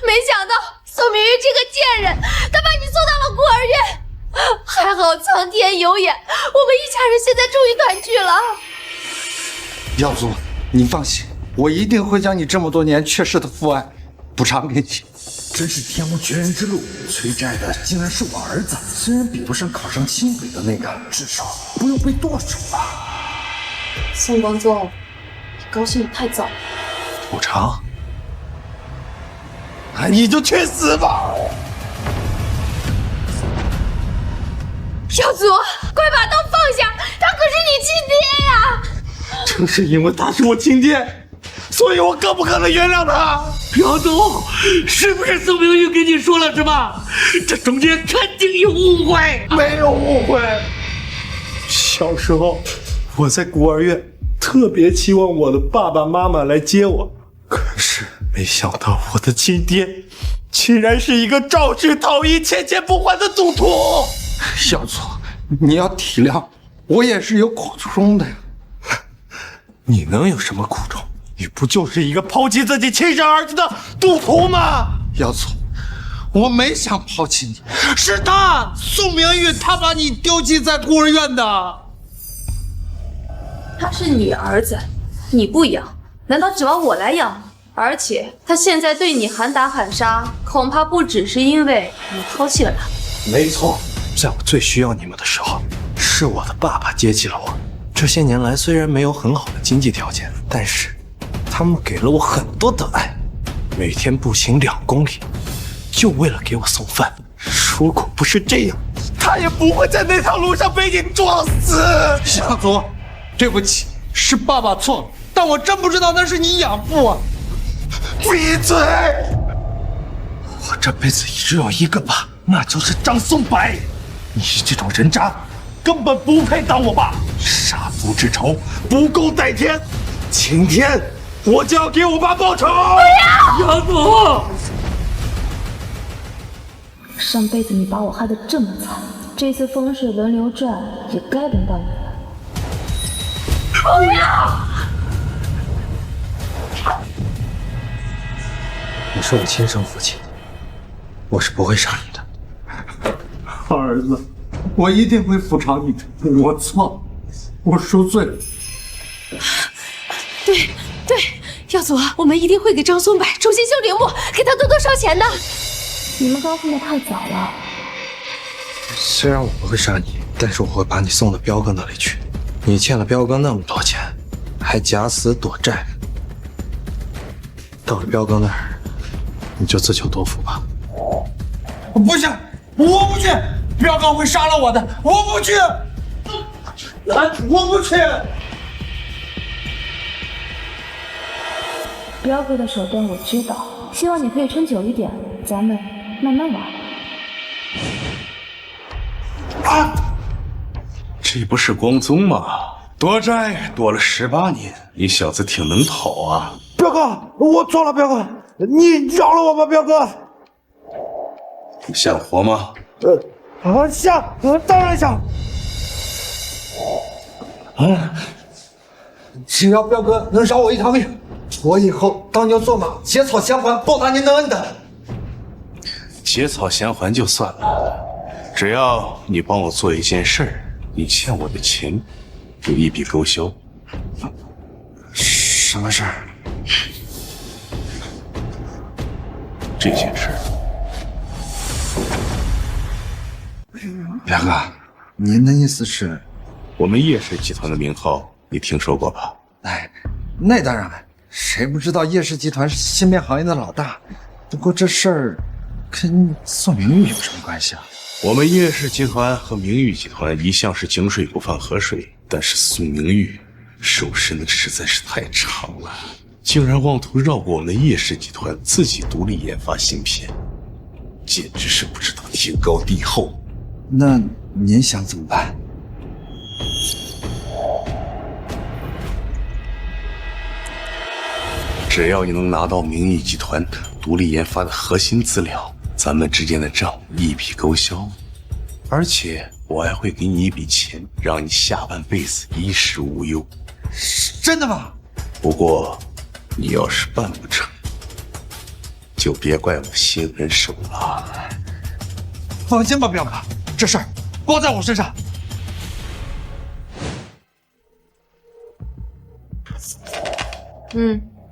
没想到宋明玉这个贱人，他把你送到了孤儿院。还好苍天有眼，我们一家人现在终于团聚了。耀祖，你放心，我一定会将你这么多年缺失的父爱补偿给你。真是天无绝人之路，催债的竟然是我儿子。虽然比不上考上清北的那个，至少不用被剁手吧。宋光宗，你高兴得太早了。补偿？那你就去死吧！耀祖，快把刀放下，他可是你亲爹呀！正是因为他是我亲爹，所以我更不可能原谅他。耀祖，是不是宋明玉跟你说了什么？这中间肯定有误会。没有误会。小时候我在孤儿院，特别期望我的爸爸妈妈来接我，可是没想到我的亲爹竟然是一个肇事逃逸、欠钱不还的赌徒。小祖，你要体谅，我也是有苦衷的呀。你能有什么苦衷？你不就是一个抛弃自己亲生儿子的赌徒吗？耀祖，我没想抛弃你，是他宋明玉，他把你丢弃在孤儿院的。他是你儿子，你不养，难道指望我来养？而且他现在对你喊打喊杀，恐怕不只是因为你抛弃了他。没错，在我最需要你们的时候，是我的爸爸接济了我。这些年来，虽然没有很好的经济条件，但是他们给了我很多的爱，每天步行2公里，就为了给我送饭。如果不是这样，他也不会在那条路上被你撞死。小祖，对不起，是爸爸错了，但我真不知道那是你养父啊！闭嘴！我这辈子只有一个爸，那就是张松柏。你这种人渣，根本不配当我爸。杀父之仇，不共戴天。今天我就要给我爸报仇！不要！耀祖，上辈子你把我害得这么惨，这次风水轮流转，也该轮到你了。不要！你是我亲生父亲，我是不会杀你的。儿子，我一定会补偿你的。我错了，我赎罪了。对，耀祖，我们一定会给张松柏重新修陵墓，给他多多烧钱的。你们高兴得太早了。虽然我不会杀你，但是我会把你送到彪哥那里去。你欠了彪哥那么多钱，还假死躲债，到了彪哥那儿，你就自求多福吧。不行，我不去，彪哥会杀了我的，我不去，我不去。彪哥的手段我知道，希望你可以撑久一点，咱们慢慢玩。啊！这不是光宗吗？躲债躲了18年，你小子挺能讨啊！彪哥，我错了，彪哥，你饶了我吧，彪哥。想活吗？想，当然想。只要表哥能饶我一条命，我以后当牛做马，结草衔环，报答您的恩的。结草衔环就算了，只要你帮我做一件事儿，你欠我的钱就一笔勾销。什么事儿？这件事儿。表哥，您的意思是？我们叶氏集团的名号你听说过吧？哎，那当然，谁不知道叶氏集团是芯片行业的老大？不过这事儿跟宋明玉有什么关系啊？我们叶氏集团和明玉集团一向是井水不犯河水，但是宋明玉手伸的实在是太长了，竟然妄图绕过我们的叶氏集团，自己独立研发芯片，简直是不知道天高地厚。那您想怎么办？只要你能拿到明玉集团独立研发的核心资料，咱们之间的账一笔勾销，而且我还会给你一笔钱，让你下半辈子衣食无忧。真的吗？不过你要是办不成，就别怪我心狠手辣了。放心吧，表哥，这事儿包在我身上。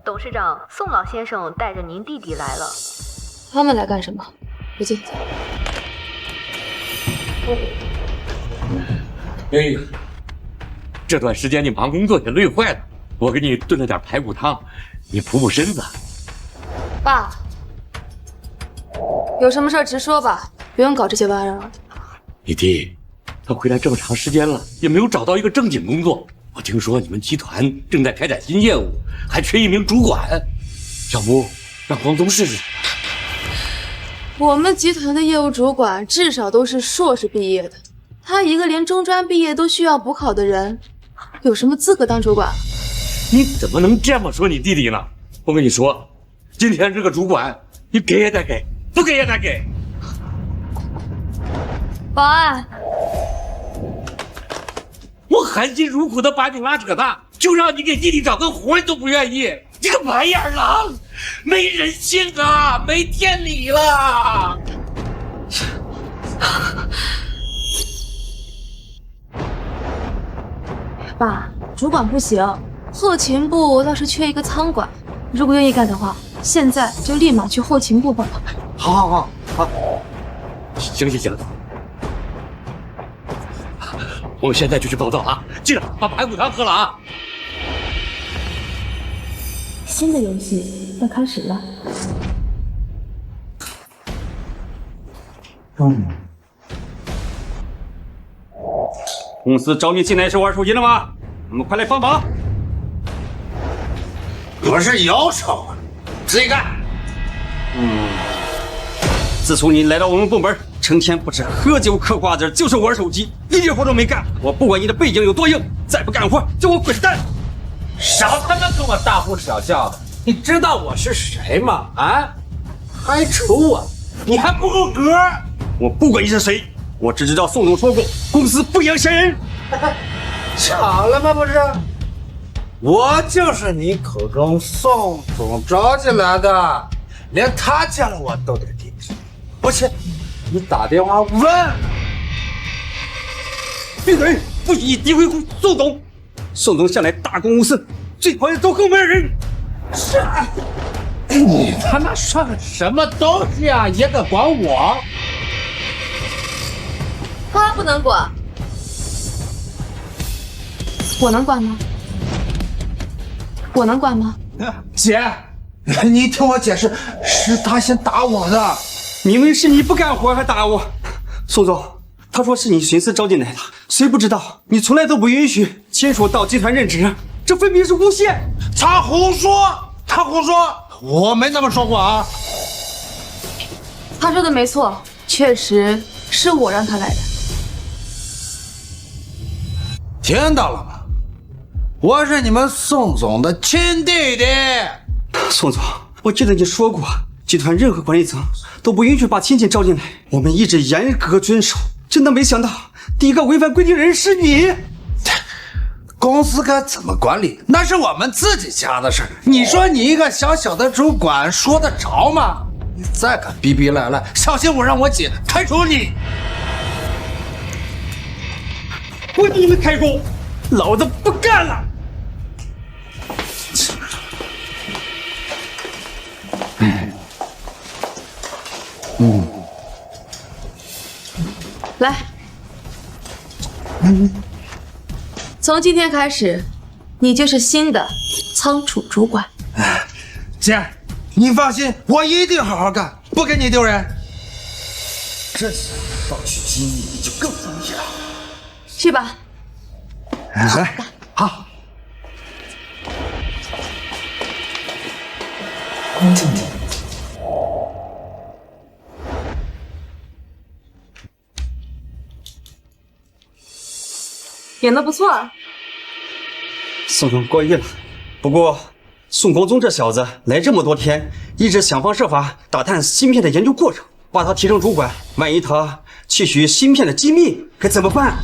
董事长宋老先生带着您弟弟来了。他们来干什么？不进。哎，这段时间你忙工作也累坏了，我给你炖了点排骨汤，你补补身子。爸，有什么事直说吧，不用搞这些玩意儿。你弟，他回来这么长时间了，也没有找到一个正经工作。我听说你们集团正在开展新业务，还缺一名主管，要不让黄总试试？我们集团的业务主管至少都是硕士毕业的，他一个连中专毕业都需要补考的人，有什么资格当主管？你怎么能这么说你弟弟呢？我跟你说，今天这个主管，你给也得给，不给也得给。保安，我含辛茹苦的把你拉扯大，就让你给弟弟找个活你都不愿意，这个白眼狼，没人性啊，没天理了！爸，主管不行，后勤部倒是缺一个仓管，如果愿意干的话，现在就立马去后勤部吧。好。行，我们现在就去报道啊！记得把排骨汤喝了啊！新的游戏要开始了。公司招你进来是玩手机的吗？你们快来帮忙！我是姚丑，自己干。自从你来到我们部门，成天不是喝酒嗑瓜子，就是玩手机，一点活都没干。我不管你的背景有多硬，再不干活就给我滚蛋！少他妈跟我大呼小叫的！你知道我是谁吗？啊？还瞅我？你还不够格！我不管你是谁，我只知道宋总说过，公司不养闲人。巧了吗？不是，我就是你口中宋总招进来的，连他见了我都得顶替。而且，你打电话问，闭嘴！不许你诋毁宋总。宋总向来大公无私，最讨厌走后门的人。是，你他妈算个什么东西啊？也敢管我？他不能管，我能管吗？我能管吗？姐，你听我解释，是他先打我的。明明是你不干活还打我，宋总，他说是你寻思招进来的，谁不知道你从来都不允许亲属到集团任职，这分明是诬陷。他胡说，我没那么说过啊。他说的没错，确实是我让他来的。听到了吗？我是你们宋总的亲弟弟。宋总，我记得你说过，集团任何管理层都不允许把亲戚招进来，我们一直严格遵守。真的没想到，第一个违反规定的人是你。公司该怎么管理，那是我们自己家的事儿。你说你一个小小的主管说得着吗？你再敢逼逼赖赖，小心我让我姐开除你！不你们开除，老子不干了！来，从今天开始，你就是新的仓储主管。姐，你放心，我一定好好干，不给你丢人。这次盗取机密就更容易了。去吧。来，好。演得不错啊。宋总过誉了。不过，宋光宗这小子来这么多天，一直想方设法打探芯片的研究过程，把他提升主管，万一他窃取芯片的机密，该怎么办？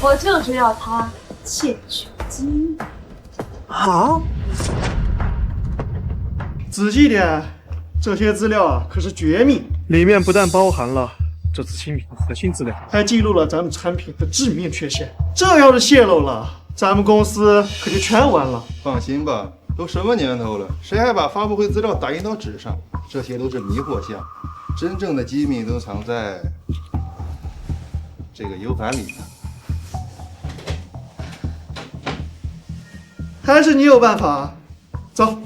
我就知道他窃取机密。啊！仔细点，这些资料啊可是绝密，里面不但包含了这次新品的核心资料，还记录了咱们产品的致命缺陷。这要是泄露了，咱们公司可就全完了。放心吧，都什么年头了，谁还把发布会资料打印到纸上？这些都是迷惑项，真正的机密都藏在这个 U 盘里呢。还是你有办法？走，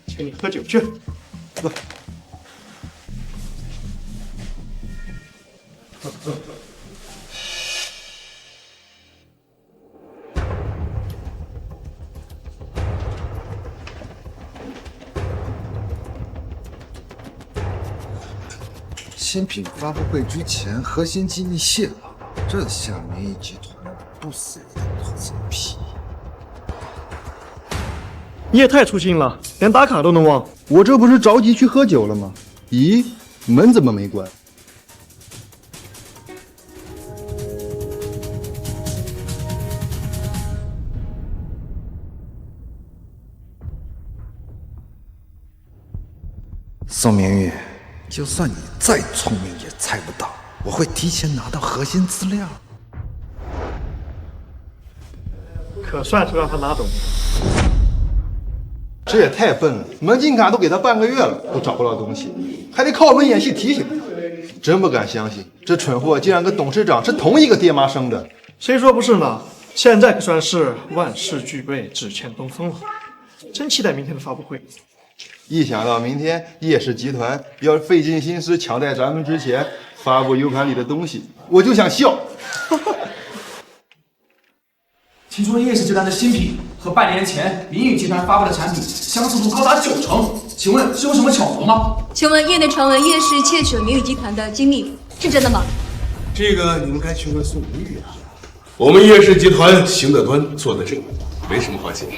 请你喝酒去。走。新品发布会之前，核心机密泄露，这下民意集团不死也得脱层皮。你也太粗心了，连打卡都能忘。我这不是着急去喝酒了吗？咦，门怎么没关？宋明玉，就算你再聪明，也猜不到我会提前拿到核心资料。可算是让他拿走了。这也太笨了，门禁卡都给他半个月了，都找不到东西，还得靠我们演戏提醒他。真不敢相信，这蠢货竟然跟董事长是同一个爹妈生的。谁说不是呢？现在可算是万事俱备，只欠东风了。真期待明天的发布会。一想到明天叶氏集团要费尽心思抢在咱们之前发布 U 盘里的东西，我就想笑。听说叶氏集团的新品和半年前明宇集团发布的产品相似度高达90%，请问是有什么巧合吗？请问业内传闻叶氏窃取了明宇集团的机密，是真的吗？这个你们该去问宋明玉啊。我们叶氏集团行得端，坐得正，没什么好解释。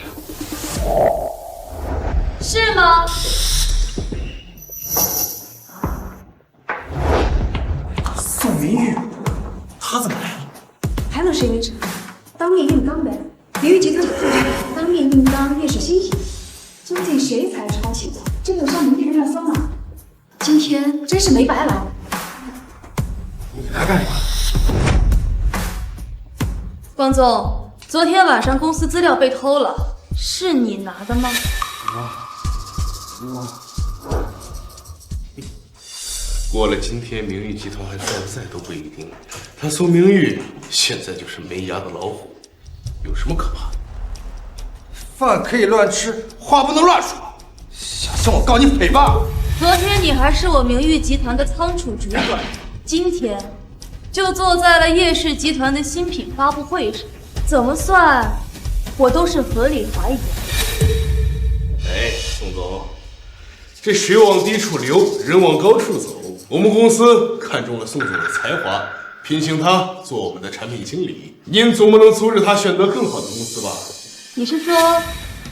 是吗？宋明玉，他怎么来了？还能谁没辙？当面硬刚呗！明宇集团有副总当面硬刚叶氏新品，究竟谁才抄袭的？这个上明天热搜呢。今天真是没白来。你来干什么？光总，昨天晚上公司资料被偷了，是你拿的吗？过了今天，明玉集团还在不在都不一定。他宋明玉现在就是没牙的老虎，有什么可怕的？饭可以乱吃，话不能乱说。小心我告你诽谤！昨天你还是我明玉集团的仓储主管，今天就坐在了叶氏集团的新品发布会上，怎么算我都是合理怀疑。哎，宋总，这水往低处流，人往高处走。我们公司看中了宋总的才华，聘请他做我们的产品经理。您总不能阻止他选择更好的公司吧？你是说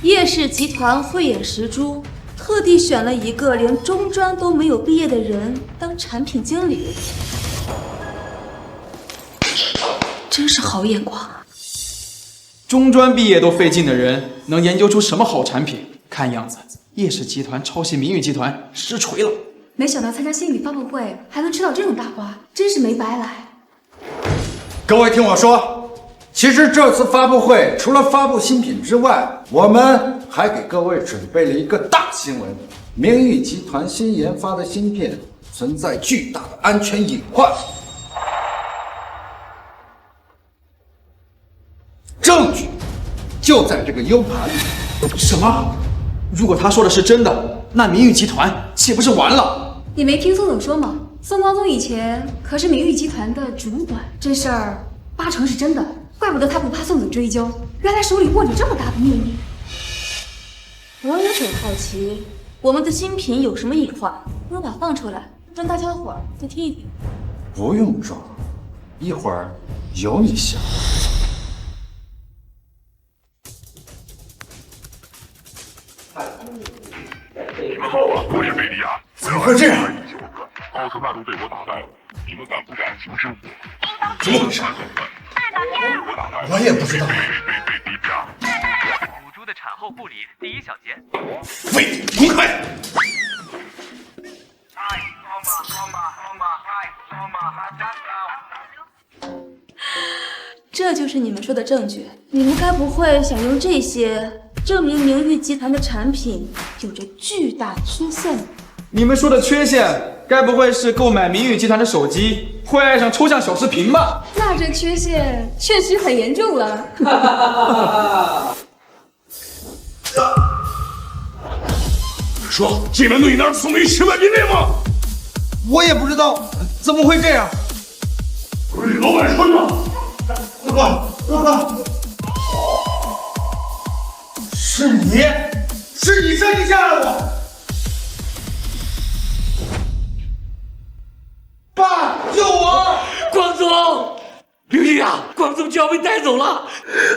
叶氏集团慧眼识珠，特地选了一个连中专都没有毕业的人当产品经理？真是好眼光。中专毕业都费劲的人，能研究出什么好产品？看样子叶氏集团抄袭明玉集团实锤了。没想到参加新品发布会还能吃到这种大瓜，真是没白来。各位听我说，其实这次发布会除了发布新品之外，我们还给各位准备了一个大新闻：明玉集团新研发的芯片存在巨大的安全隐患。证据就在这个 U 盘里。什么？如果他说的是真的，那明玉集团岂不是完了？你没听宋总说吗？宋光宗以前可是明玉集团的主管，这事儿80%是真的。怪不得他不怕宋总追究，原来手里握着这么大的秘密。我也很好奇，我们的新品有什么隐患？不如把它放出来，让大家伙儿再听一听。不用装，一会儿有你想。你们好啊，我是贝利亚。怎么会这样？奥特曼都被我打败了，你们敢不敢行使我？怎么回事？我也不知道。母猪的产后护理第一小节。废物，滚开！这就是你们说的证据？你们该不会想用这些证明明玉集团的产品有着巨大缺陷吧？你们说的缺陷，该不会是购买明玉集团的手机会爱上抽象小视频吧？那这缺陷确实很严重了。说进门对你那儿送了10万兵力吗？我也不知道，怎么会这样？不是老板说的吗？大哥，是你生你下来我。爸，救我！光宗，刘玉啊，光宗就要被带走了，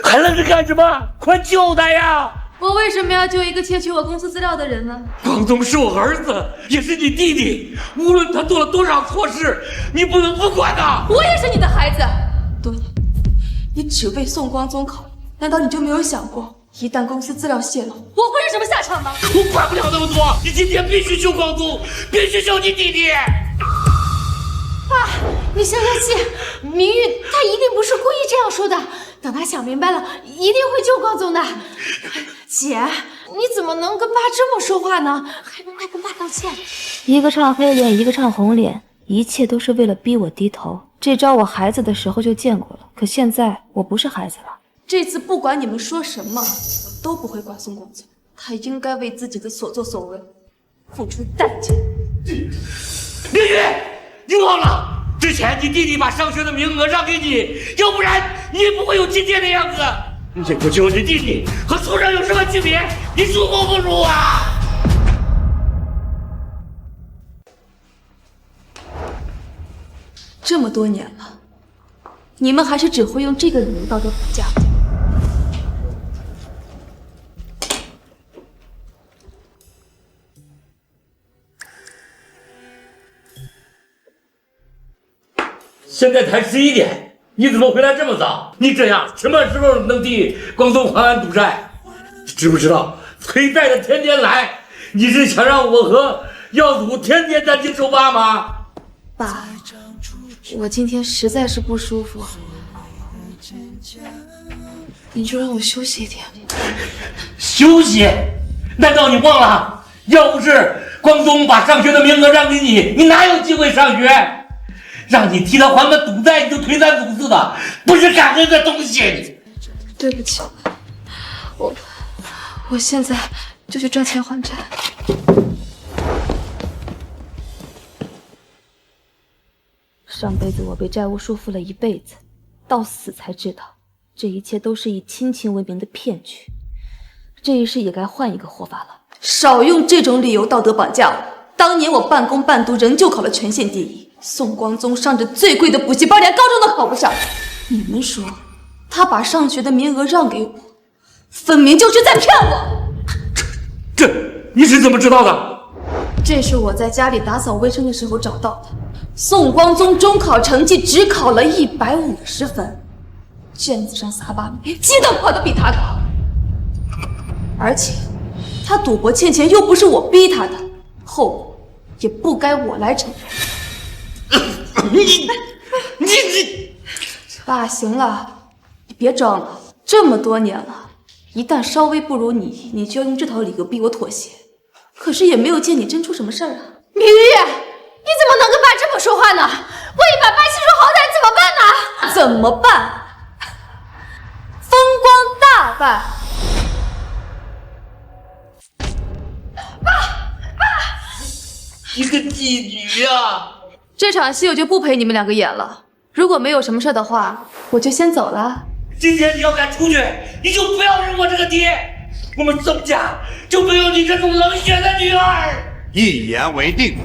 还愣着干什么？快救他呀！我为什么要救一个窃取我公司资料的人呢？光宗是我儿子，也是你弟弟，无论他做了多少错事，你不能不管他。我也是你的孩子，多年，你只为宋光宗考虑，难道你就没有想过，一旦公司资料泄露，我会是什么下场吗？我管不了那么多，你今天必须救光宗，必须救你弟弟。爸，你消消气，明玉他一定不是故意这样说的，等他想明白了，一定会救光宗的。姐，你怎么能跟爸这么说话呢？还不快跟爸道歉！一个唱黑脸，一个唱红脸，一切都是为了逼我低头。这招我孩子的时候就见过了，可现在我不是孩子了。这次不管你们说什么，我都不会管宋光宗，他应该为自己的所作所为付出代价。明玉，你忘了之前你弟弟把上学的名额让给你，要不然你也不会有今天的样子。这不救你弟弟和畜生有什么区别？你入不不入啊？这么多年了，你们还是只会用这个理由道德绑架我。现在才11点，你怎么回来这么早？你这样什么时候能替光宗还完赌债？知不知道催债的天天来，你是想让我和耀祖天天担惊受怕吗？爸，我今天实在是不舒服，你就让我休息一天。休息？难道你忘了，要不是光宗把上学的名额让给你，你哪有机会上学？让你替他还个赌债，你就推三阻四的，不是感恩的东西。对不起，我现在就去赚钱还债。上辈子我被债务束缚了一辈子，到死才知道，这一切都是以亲情为名的骗局。这一世也该换一个活法了。少用这种理由道德绑架我。当年我半工半读，仍旧考了全县第一。宋光宗上着最贵的补习班，连高中都考不上。你们说，他把上学的名额让给我，分明就是在骗我。这你是怎么知道的？这是我在家里打扫卫生的时候找到的。宋光宗中考成绩只考了150分，卷子上撒把米，鸡蛋跑得比他高。而且，他赌博欠钱又不是我逼他的，后果也不该我来承担。你，爸，行了，你别装了，这么多年了，一旦稍微不如你，你就要用这套理由逼我妥协。可是也没有见你真出什么事儿啊。明玉，你怎么能跟爸这么说话呢？万一爸爸心说好歹怎么办呢？怎么办？风光大办。一个妓女呀！这场戏我就不陪你们两个演了。如果没有什么事的话，我就先走了。今天你要敢出去，你就不要认我这个爹。我们宋家就没有你这种冷血的女儿。一言为定。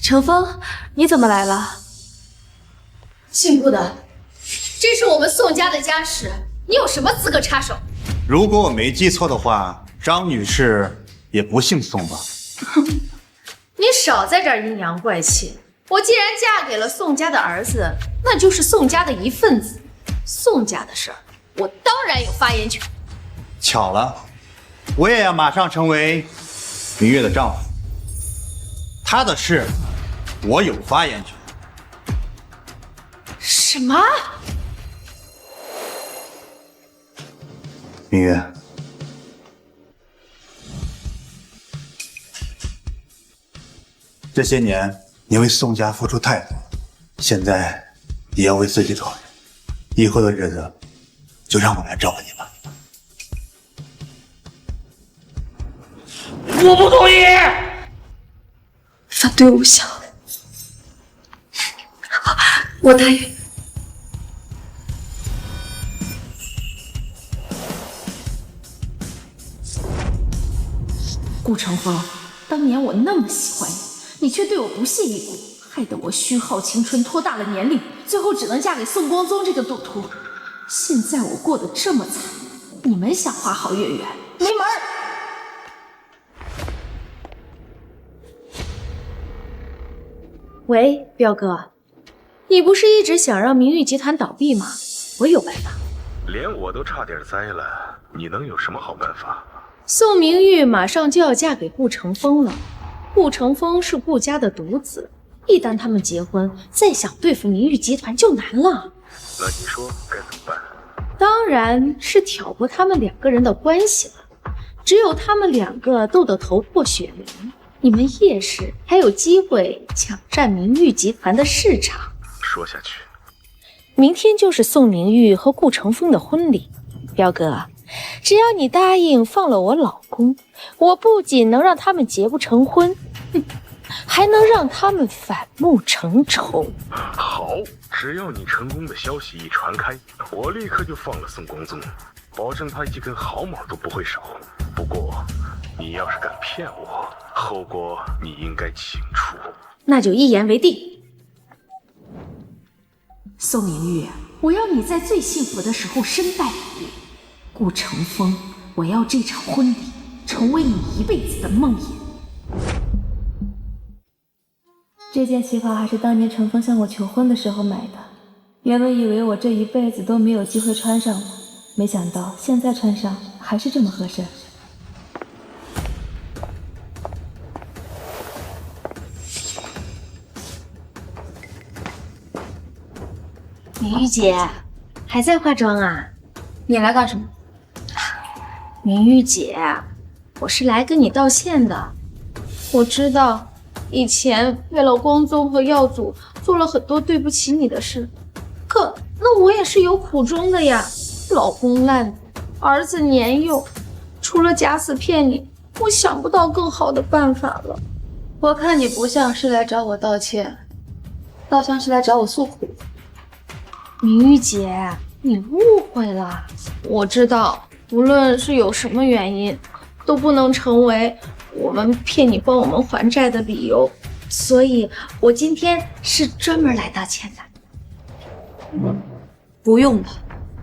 程峰，你怎么来了？姓顾的，这是我们宋家的家事，你有什么资格插手？如果我没记错的话，张女士也不姓宋吧？你少在这儿阴阳怪气！我既然嫁给了宋家的儿子，那就是宋家的一份子。宋家的事儿，我当然有发言权。巧了，我也要马上成为明月的丈夫。她的事，我有发言权。什么？明月，这些年你为宋家付出太多，现在也要为自己考虑。以后的日子，就让我来照顾你吧。我不同意。反对无效。我答应。顾城风，当年我那么喜欢你，你却对我不屑一顾，害得我虚耗青春，拖大了年龄，最后只能嫁给宋光宗这个赌徒。现在我过得这么惨，你们想花好月圆，没门儿！喂，彪哥，你不是一直想让明玉集团倒闭吗？我有办法。连我都差点栽了，你能有什么好办法？宋明玉马上就要嫁给顾城风了，顾城风是顾家的独子，一旦他们结婚，再想对付明玉集团就难了。那你说该怎么办？当然是挑拨他们两个人的关系了。只有他们两个斗得头破血流，你们叶氏还有机会抢占明玉集团的市场。说下去，明天就是宋明玉和顾城风的婚礼，彪哥，只要你答应放了我老公，我不仅能让他们结不成婚，还能让他们反目成仇。好，只要你成功的消息一传开，我立刻就放了宋光宗，保证他一根毫毛都不会少。不过，你要是敢骗我，后果你应该清楚。那就一言为定。宋明玉，我要你在最幸福的时候身败名裂。顾城风，我要这场婚礼成为你一辈子的梦魇。这件旗袍还是当年程峰向我求婚的时候买的，原本以为我这一辈子都没有机会穿上了，没想到现在穿上还是这么合身。明玉姐，还在化妆啊？你来干什么？明玉姐，我是来跟你道歉的。我知道以前为了光宗和耀祖做了很多对不起你的事，可那我也是有苦衷的呀。老公烂，儿子年幼，除了假死骗你，我想不到更好的办法了。我看你不像是来找我道歉，倒像是来找我诉苦。明玉姐，你误会了。我知道，无论是有什么原因，都不能成为我们骗你帮我们还债的理由，所以我今天是专门来道歉的。不用了，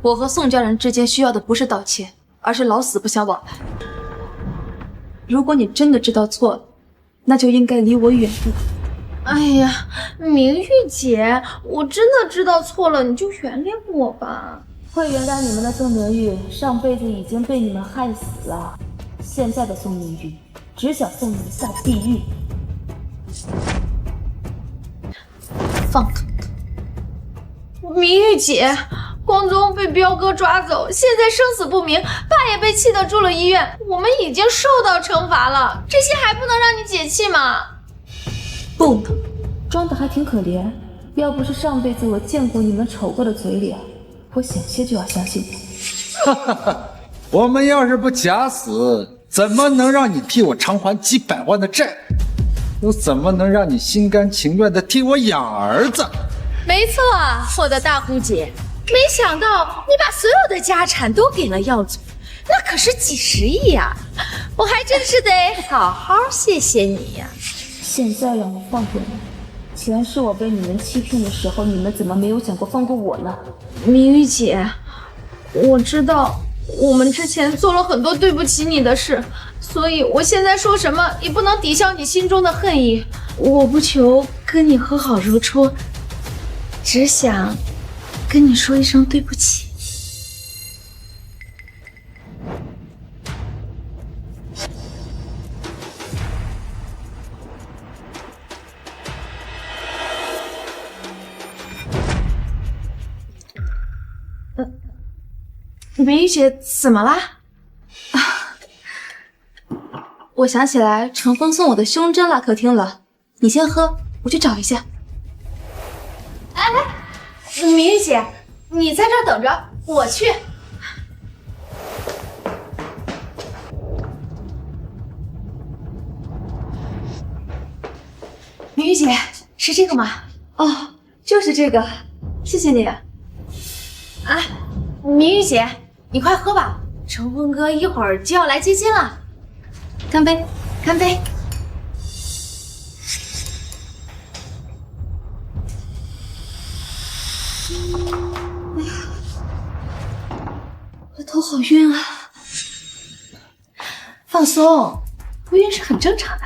我和宋家人之间需要的不是道歉，而是老死不相往来。如果你真的知道错了，那就应该离我远一点。哎呀，明玉姐，我真的知道错了，你就原谅我吧。会原谅你们的宋明玉，上辈子已经被你们害死了。现在的宋明玉，只想送你们下地狱。放开！明玉姐，光宗被彪哥抓走，现在生死不明，爸也被气得住了医院，我们已经受到惩罚了，这些还不能让你解气吗？不能，装的还挺可怜。要不是上辈子我见过你们丑过的嘴脸，我险些就要相信你。哈哈哈！我们要是不假死，怎么能让你替我偿还几百万的债？又怎么能让你心甘情愿的替我养儿子？没错，我的大姑姐，没想到你把所有的家产都给了耀祖，那可是几十亿呀！我还真是得好好谢谢你呀。现在让我放过你，前世我被你们欺骗的时候，你们怎么没有想过放过我呢？明玉姐，我知道我们之前做了很多对不起你的事，所以我现在说什么也不能抵消你心中的恨意。我不求跟你和好如初，只想跟你说一声对不起。明玉姐怎么啦？我想起来程峰送我的胸针落客厅了，你先喝，我去找一下。哎，明玉姐，你在这儿等着，我去。明玉姐，是这个吗？哦，就是这个，谢谢你。哎，明玉姐，你快喝吧，程峰哥一会儿就要来接亲了。干杯！干杯！哎呀，我的头好晕啊！放松，不晕是很正常的。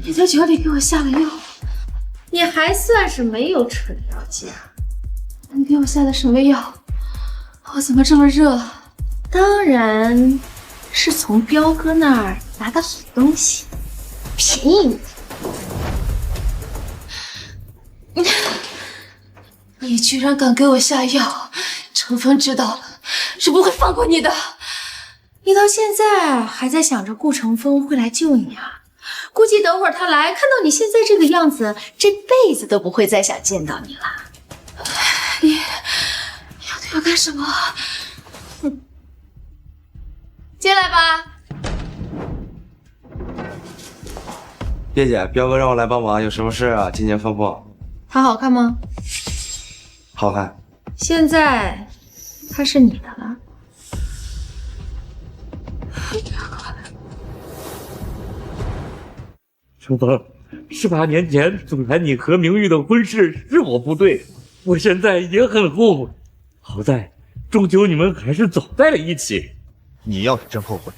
你在酒里给我下了药，你还算是没有蠢了解。你给我下的什么药？我怎么这么热？当然是从彪哥那儿拿的好东西，便宜你。你居然敢给我下药！程峰知道了是不会放过你的。你到现在还在想着顾程峰会来救你啊？估计等会儿他来，看到你现在这个样子，这辈子都不会再想见到你了。你要对我干什么？进来吧。叶姐，彪哥让我来帮忙，有什么事啊？今天吩咐。他好看吗？好看。现在他是你的了。程峰，18年前阻拦你和明玉的婚事是我不对，我现在也很后悔。好在终究你们还是走在了一起。你要是真后悔，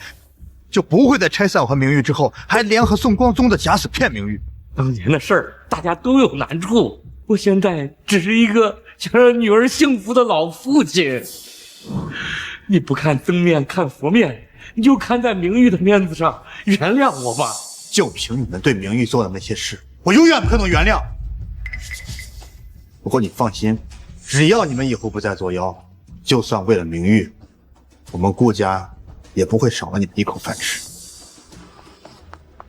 就不会在拆散我和明玉之后，还联合宋光宗的假死骗明玉。当年的事儿，大家都有难处，我现在只是一个想让女儿幸福的老父亲。你不看僧面看佛面，你就看在明玉的面子上，原谅我吧。就凭你们对明玉做的那些事，我永远不可能原谅。不过你放心，只要你们以后不再作妖，就算为了明玉，我们顾家也不会少了你们一口饭吃。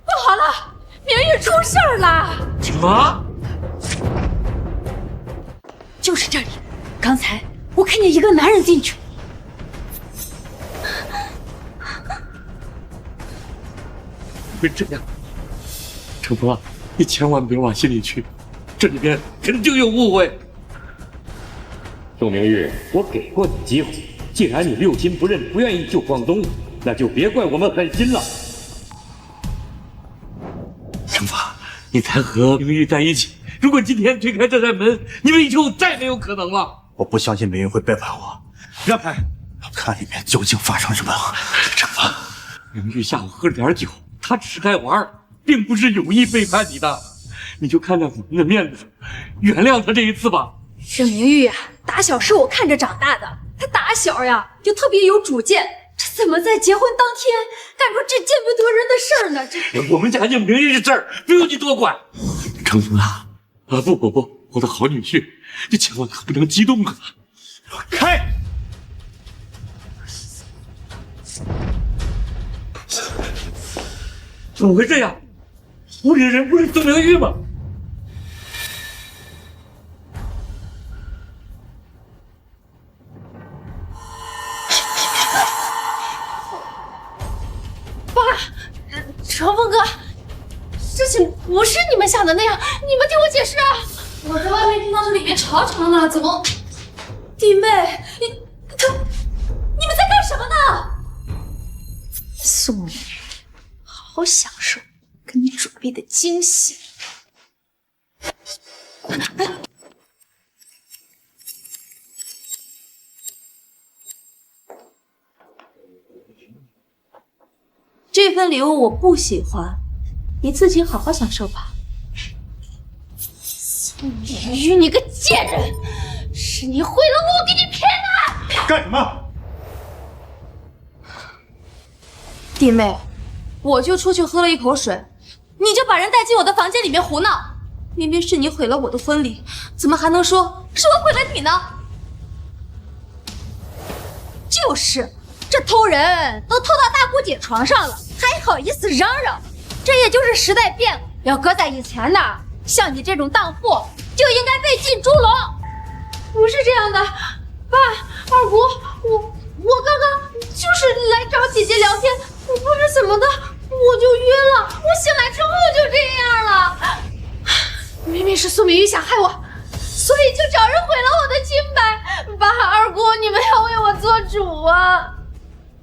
不好了，明玉出事儿了！什么？就是这里，刚才我看见一个男人进去。会这样，程峰，你千万别往心里去，这里边肯定有误会。宋明玉，我给过你机会，既然你六亲不认，不愿意救广东，那就别怪我们狠心了。程峰，你才和明玉在一起，如果今天推开这扇门，你们以后再没有可能了。我不相信明玉会背叛我，让开，我看里面究竟发生什么了。程峰，明玉下午喝了点酒，他只是爱玩，并不是有意背叛你的。你就看在我们的面子上，原谅他这一次吧。这明玉呀，打小是我看着长大的，他打小呀就特别有主见，这怎么在结婚当天干出这见不得人的事儿呢？这我们家就明玉的事儿，不用你多管。成风啊！不，我的好女婿，你千万可不能激动啊！开！怎么会这样？屋里的人不是宋明玉吗？爸，成风哥，事情不是你们想的那样，你们听我解释啊！我在外面听到这里面吵吵呢，怎么？弟妹，你们在干什么呢？宋明玉，好好享受给你准备的惊喜。这份礼物我不喜欢，你自己好好享受吧。宋明玉，你个贱人！是你毁了我，给你骗的！干什么？弟妹，我就出去喝了一口水，你就把人带进我的房间里面胡闹。明明是你毁了我的婚礼，怎么还能说是我毁了你呢？就是，这偷人都偷到大姑姐床上了，还好意思嚷嚷？这也就是时代变了，要搁在以前呢，像你这种荡妇就应该被进猪笼。不是这样的，爸，二姑，我刚刚就是来找姐姐聊天，不知怎么的我就晕了，我醒来之后就这样了。明明是苏明玉想害我，所以就找人毁了我的清白。爸，二姑，你们要为我做主啊！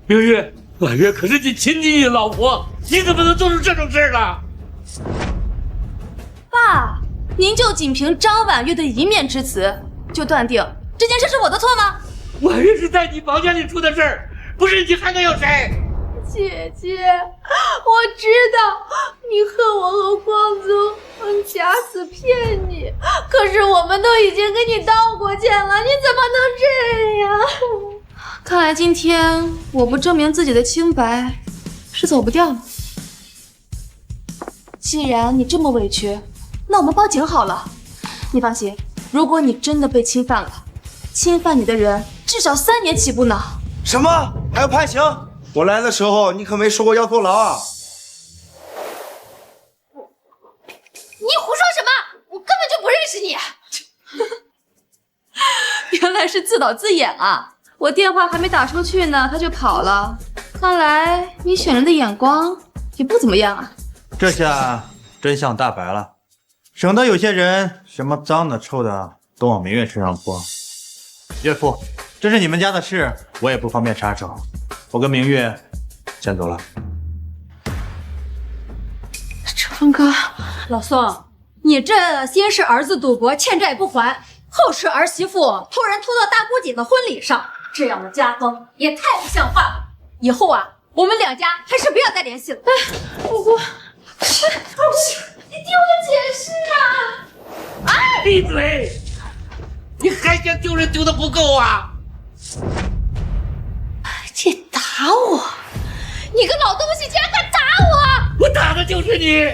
明玉，婉月可是你亲弟弟的老婆，你怎么能做出这种事呢？爸，您就仅凭张婉月的一面之词，就断定这件事是我的错吗？婉月是在你房间里出的事儿，不是你还能有谁？姐姐，我知道你恨我和光宗，假死骗你，可是我们都已经给你道过歉了，你怎么能这样？看来今天我不证明自己的清白是走不掉了。既然你这么委屈，那我们报警好了。你放心，如果你真的被侵犯了，侵犯你的人至少3年起步呢。什么？还有判刑？我来的时候你可没说过要坐牢啊！你胡说什么？我根本就不认识你。原来是自导自演啊！我电话还没打出去呢，他就跑了。看来你选人的眼光也不怎么样啊。这下真相大白了，省得有些人什么脏的臭的都往明月身上泼。岳父，这是你们家的事，我也不方便插手。我跟明月先走了。成风哥，老宋，你这先是儿子赌博欠债不还，后是儿媳妇偷人偷到大姑姐的婚礼上，这样的家风也太不像话了。以后啊，我们两家还是不要再联系了。我，你听我解释啊！哎，闭嘴！你还想丢人丢的不够啊？你打我！你个老东西，竟然敢打我！我打的就是你！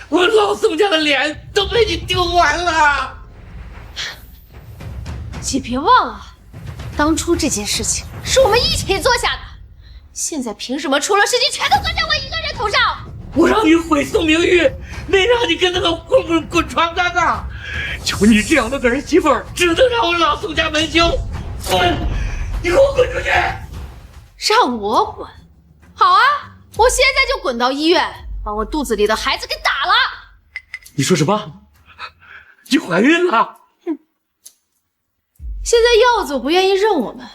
我老宋家的脸都被你丢完了！你别忘了，当初这件事情是我们一起做下的，现在凭什么出了事情全都搁在我一个人头上？我让你毁宋明玉，没让你跟那个混混滚床单呐！就你这样的个儿媳妇儿，只能让我老宋家门凶！滚！你给我滚出去！让我滚？好啊，我现在就滚到医院，把我肚子里的孩子给打了。你说什么？你怀孕了？现在耀祖不愿意认我们，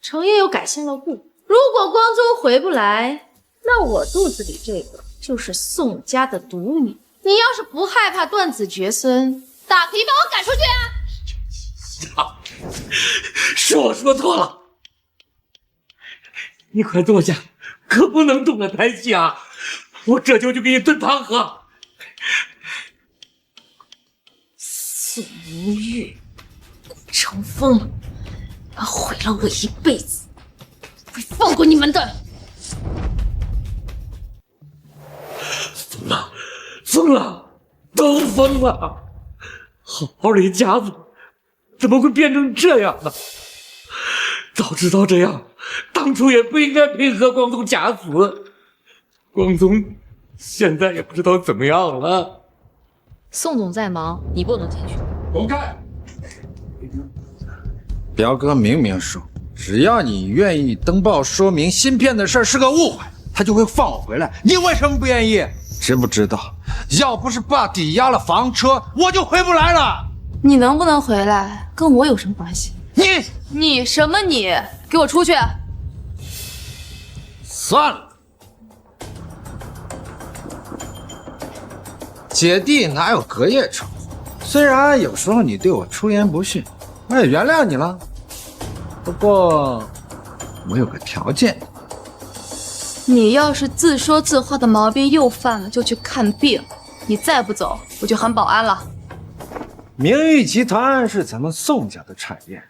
程烨又改姓了顾。如果光宗回不来，那我肚子里这个就是宋家的独女。你要是不害怕断子绝孙，大可以把我赶出去啊！是我说错了，你快坐下，可不能动了胎气啊！我这就去给你炖汤喝。宋明玉，顾成风，他毁了我一辈子，不会放过你们的！疯了，疯了，都疯了！好好的一家族，怎么会变成这样呢？早知道这样，当初也不应该配合光宗假死。光宗现在也不知道怎么样了。宋总在忙，你不能进去。滚开！彪哥明明说，只要你愿意登报说明芯片的事是个误会，他就会放我回来。你为什么不愿意？知不知道？要不是爸抵押了房车，我就回不来了。你能不能回来，跟我有什么关系？你什么你？给我出去！算了，姐弟哪有隔夜仇？虽然有时候你对我出言不逊，我也原谅你了。不过我有个条件。你要是自说自话的毛病又犯了，就去看病。你再不走，我就喊保安了。明玉集团是咱们宋家的产业，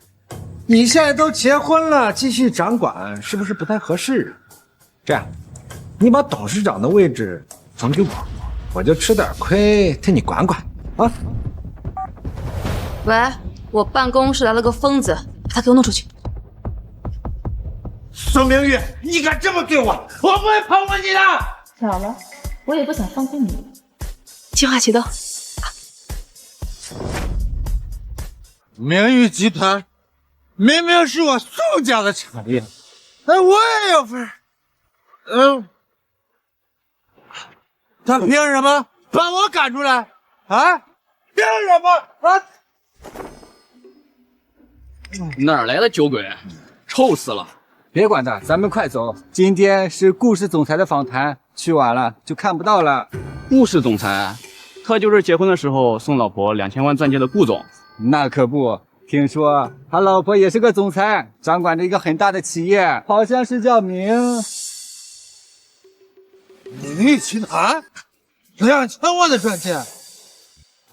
你现在都结婚了，继续掌管是不是不太合适啊？这样，你把董事长的位置传给我，我就吃点亏，替你管管啊。喂，我办公室来了个疯子，把他给我弄出去。宋明玉，你敢这么对我，我不会放过你的。巧了，我也不想放过你。计划启动。明玉集团明明是我宋家的产业，我也有份。他凭什么把我赶出来啊？凭什么啊？哪来的酒鬼？臭死了！别管他，咱们快走。今天是顾氏总裁的访谈，去晚了就看不到了。顾氏总裁，他就是结婚的时候送老婆2000万钻戒的顾总。那可不，听说他老婆也是个总裁，掌管着一个很大的企业，好像是叫明玉集团2000万的钻戒，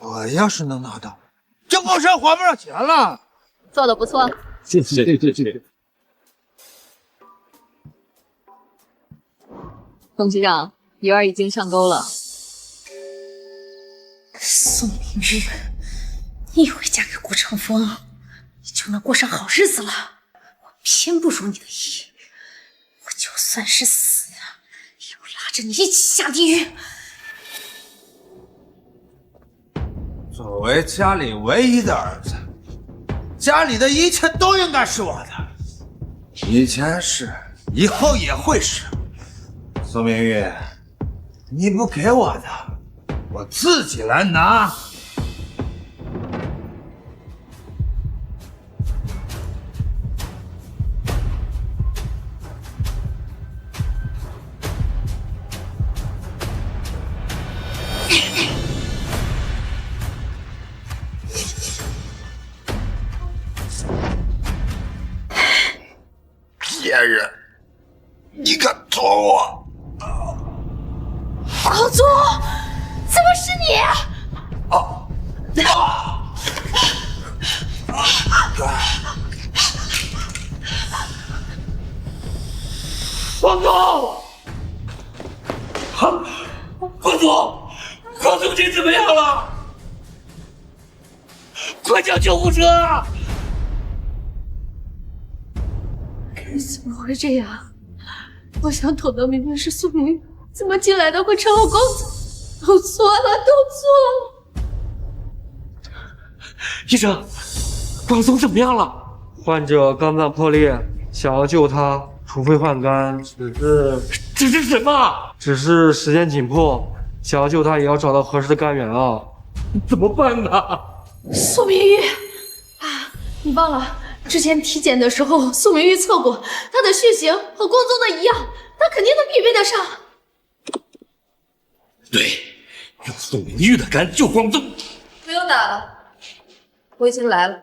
我要是能拿到，这公司还不上钱了。做得不错，谢谢。董事长，鱼儿已经上钩了。宋明玉，你以为嫁给顾成风，你就能过上好日子了？我偏不如你的意，我就算是死，也要拉着你一起下地狱。作为家里唯一的儿子，家里的一切都应该是我的，以前是，以后也会是。宋明玉，你不给我的，我自己来拿。贱人，你敢捅我！光宗，怎么是你？光宗，光宗，光宗你怎么样了？快叫救护车！怎么会这样？我想捅的明明是苏明玉，怎么进来的会成我公子？都错了，都错了！医生，光宗怎么样了？患者肝脏破裂，想要救他，除非换肝，只是什么？只是时间紧迫，想要救他也要找到合适的肝源啊！怎么办呢？苏明玉啊，你忘了？之前体检的时候，宋明玉测过，他的血型和光宗的一样，他肯定能匹配得上。对，用宋明玉的肝救光宗。不用打了，我已经来了。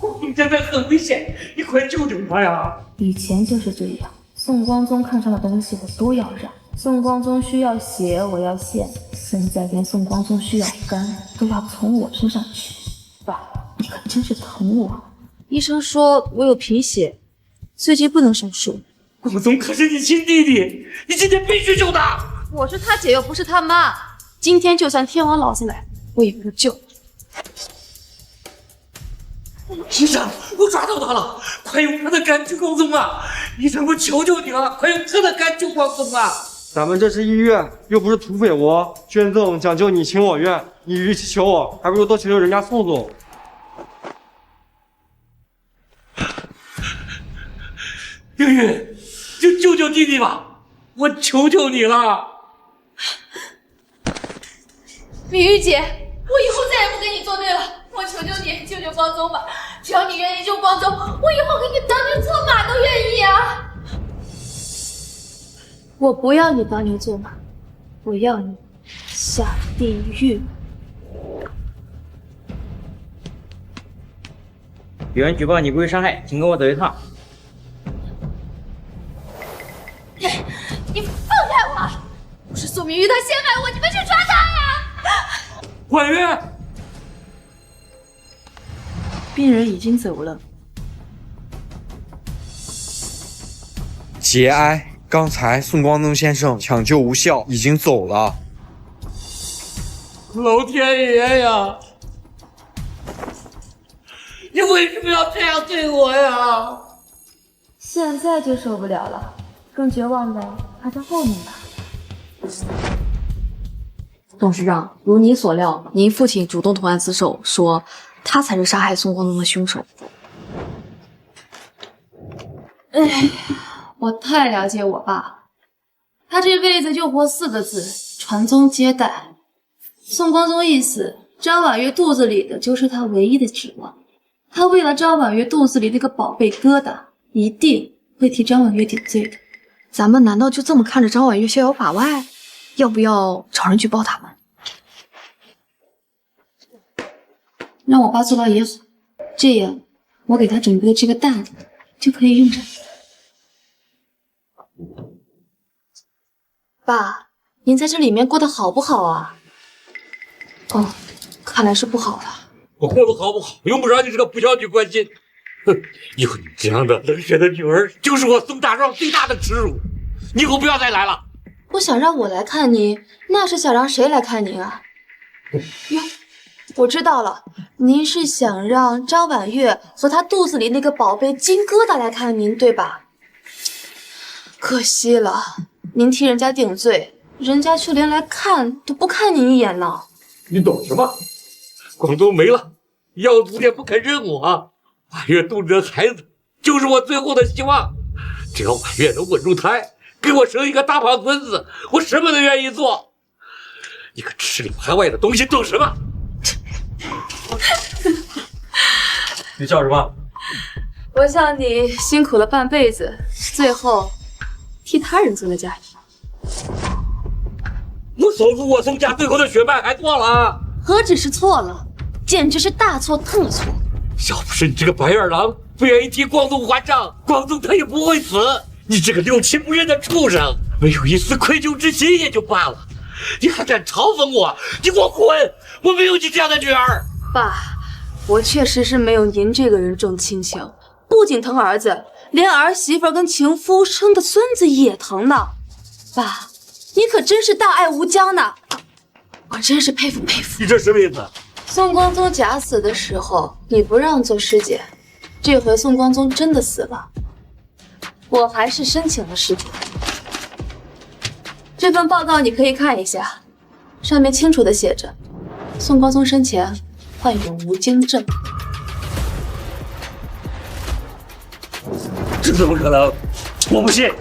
光宗现在很危险，你快救救他呀！以前就是这样，宋光宗看上的东西我都要让。宋光宗需要血，我要献；现在连宋光宗需要肝，都要从我身上取。爸，你可真是疼我。医生说我有贫血，最近不能手术。光宗可是你亲弟弟，你今天必须救他！我是他姐，又不是他妈。今天就算天王老子来，我也不救。医生，我抓到他了！快用他的肝救光宗啊！医生，我求求你了，快用他的肝救光宗啊！咱们这是医院，又不是土匪窝，捐赠讲究你情我愿，你与其求我，还不如多求求人家宋总。英语，就救救弟弟吧，我求求你了！明玉姐，我以后再也不跟你作对了，我求求你救救光宗吧！只要你愿意救光宗，我以后给你当牛做马都愿意啊！我不要你当牛做马，我要你下地狱。有人举报你故意伤害，请跟我走一趟。你放开我！不是宋明玉他陷害我，你们去抓他呀！婉月，病人已经走了。节哀。刚才宋光宗先生抢救无效，已经走了。老天爷呀！你为什么要这样对我呀？现在就受不了了，更绝望的还在后面吧。董事长，如你所料，您父亲主动投案自首，说他才是杀害宋光宗的凶手。哎，我太了解我爸了，他这辈子就活4个字：传宗接代。宋光宗一死，张婉月肚子里的就是他唯一的指望。他为了张婉月肚子里那个宝贝疙瘩，一定会替张婉月顶罪的。咱们难道就这么看着张婉月逍遥法外？要不要找人举报他们？让我爸做到也好，这样我给他准备的这个大的就可以用上。爸，您在这里面过得好不好啊？哦，看来是不好了。我过得好不好，用不着你这个不孝女关心。哼，以后你这样的冷血的女儿，就是我宋大壮最大的耻辱。你以后不要再来了。不想让我来看您，那是想让谁来看您啊？哟，我知道了，您是想让张婉月和她肚子里那个宝贝金疙瘩来看您，对吧？可惜了，您替人家顶罪，人家却连来看都不看您一眼呢。你懂什么？光宗没了，药祖也不肯认我。婉月肚子的孩子就是我最后的希望，只要婉月能稳住胎，给我生一个大胖孙子，我什么都愿意做。你个吃里扒外的东西，懂什么？你笑什么？我想你辛苦了半辈子，最后替他人做了嫁衣。我守住我宋家最后的血脉还错了啊？何止是错了，简直是大错特错。要不是你这个白眼狼不愿意替光宗还账，光宗他也不会死。你这个六亲不认的畜生，没有一丝愧疚之心也就罢了，你还敢嘲讽我？你给我滚！我没有你这样的女儿。爸，我确实是没有您这个人重亲情，不仅疼儿子，连儿媳妇跟情夫生的孙子也疼呢。爸，你可真是大爱无疆呢，我真是佩服佩服。你这什么意思？宋光宗假死的时候，你不让做尸检，这回宋光宗真的死了，我还是申请了尸检。这份报告你可以看一下，上面清楚的写着，宋光宗生前患有无精症。这怎么可能？我不信，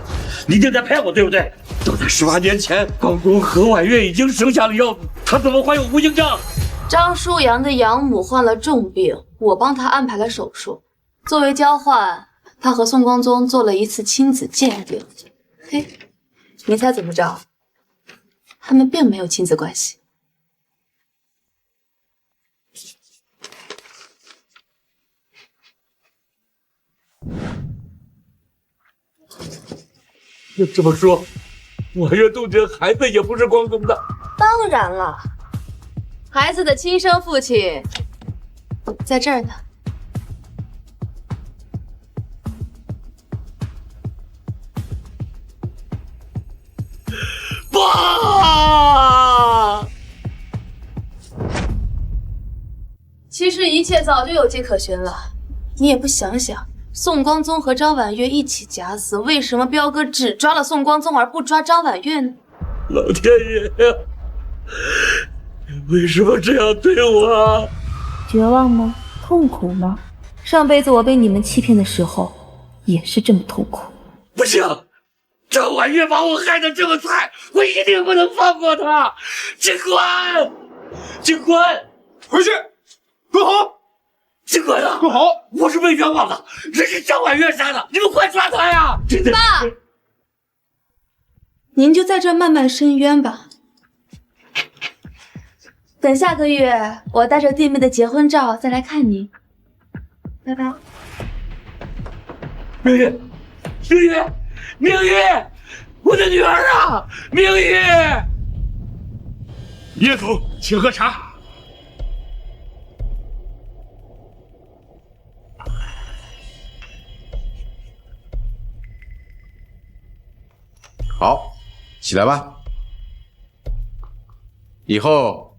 你一定在骗我，对不对？都在18年前，光宗和婉月已经生下了药子，他怎么患有无精症？张舒扬的养母患了重病，我帮他安排了手术，作为交换，他和宋光宗做了一次亲子鉴定。嘿，你猜怎么着？他们并没有亲子关系。这么说，我这杜鹃孩子也不是光宗的？当然了，孩子的亲生父亲在这儿呢。爸！其实一切早就有迹可循了，你也不想想，宋光宗和张婉月一起假死，为什么彪哥只抓了宋光宗而不抓张婉月呢？老天爷呀，为什么这样对我？绝望吗？痛苦吗？上辈子我被你们欺骗的时候，也是这么痛苦。不行，张婉月把我害得这么惨，我一定不能放过她。警官，警官，回去，跪好。警官啊，跪好！我是被冤枉的，这是张婉月杀的，你们快抓她呀！爸，您就在这慢慢申冤吧。等下个月我带着弟妹的结婚照再来看您。拜拜。明玉，明玉，明玉，我的女儿啊，明玉！叶总，请喝茶。好，起来吧。以后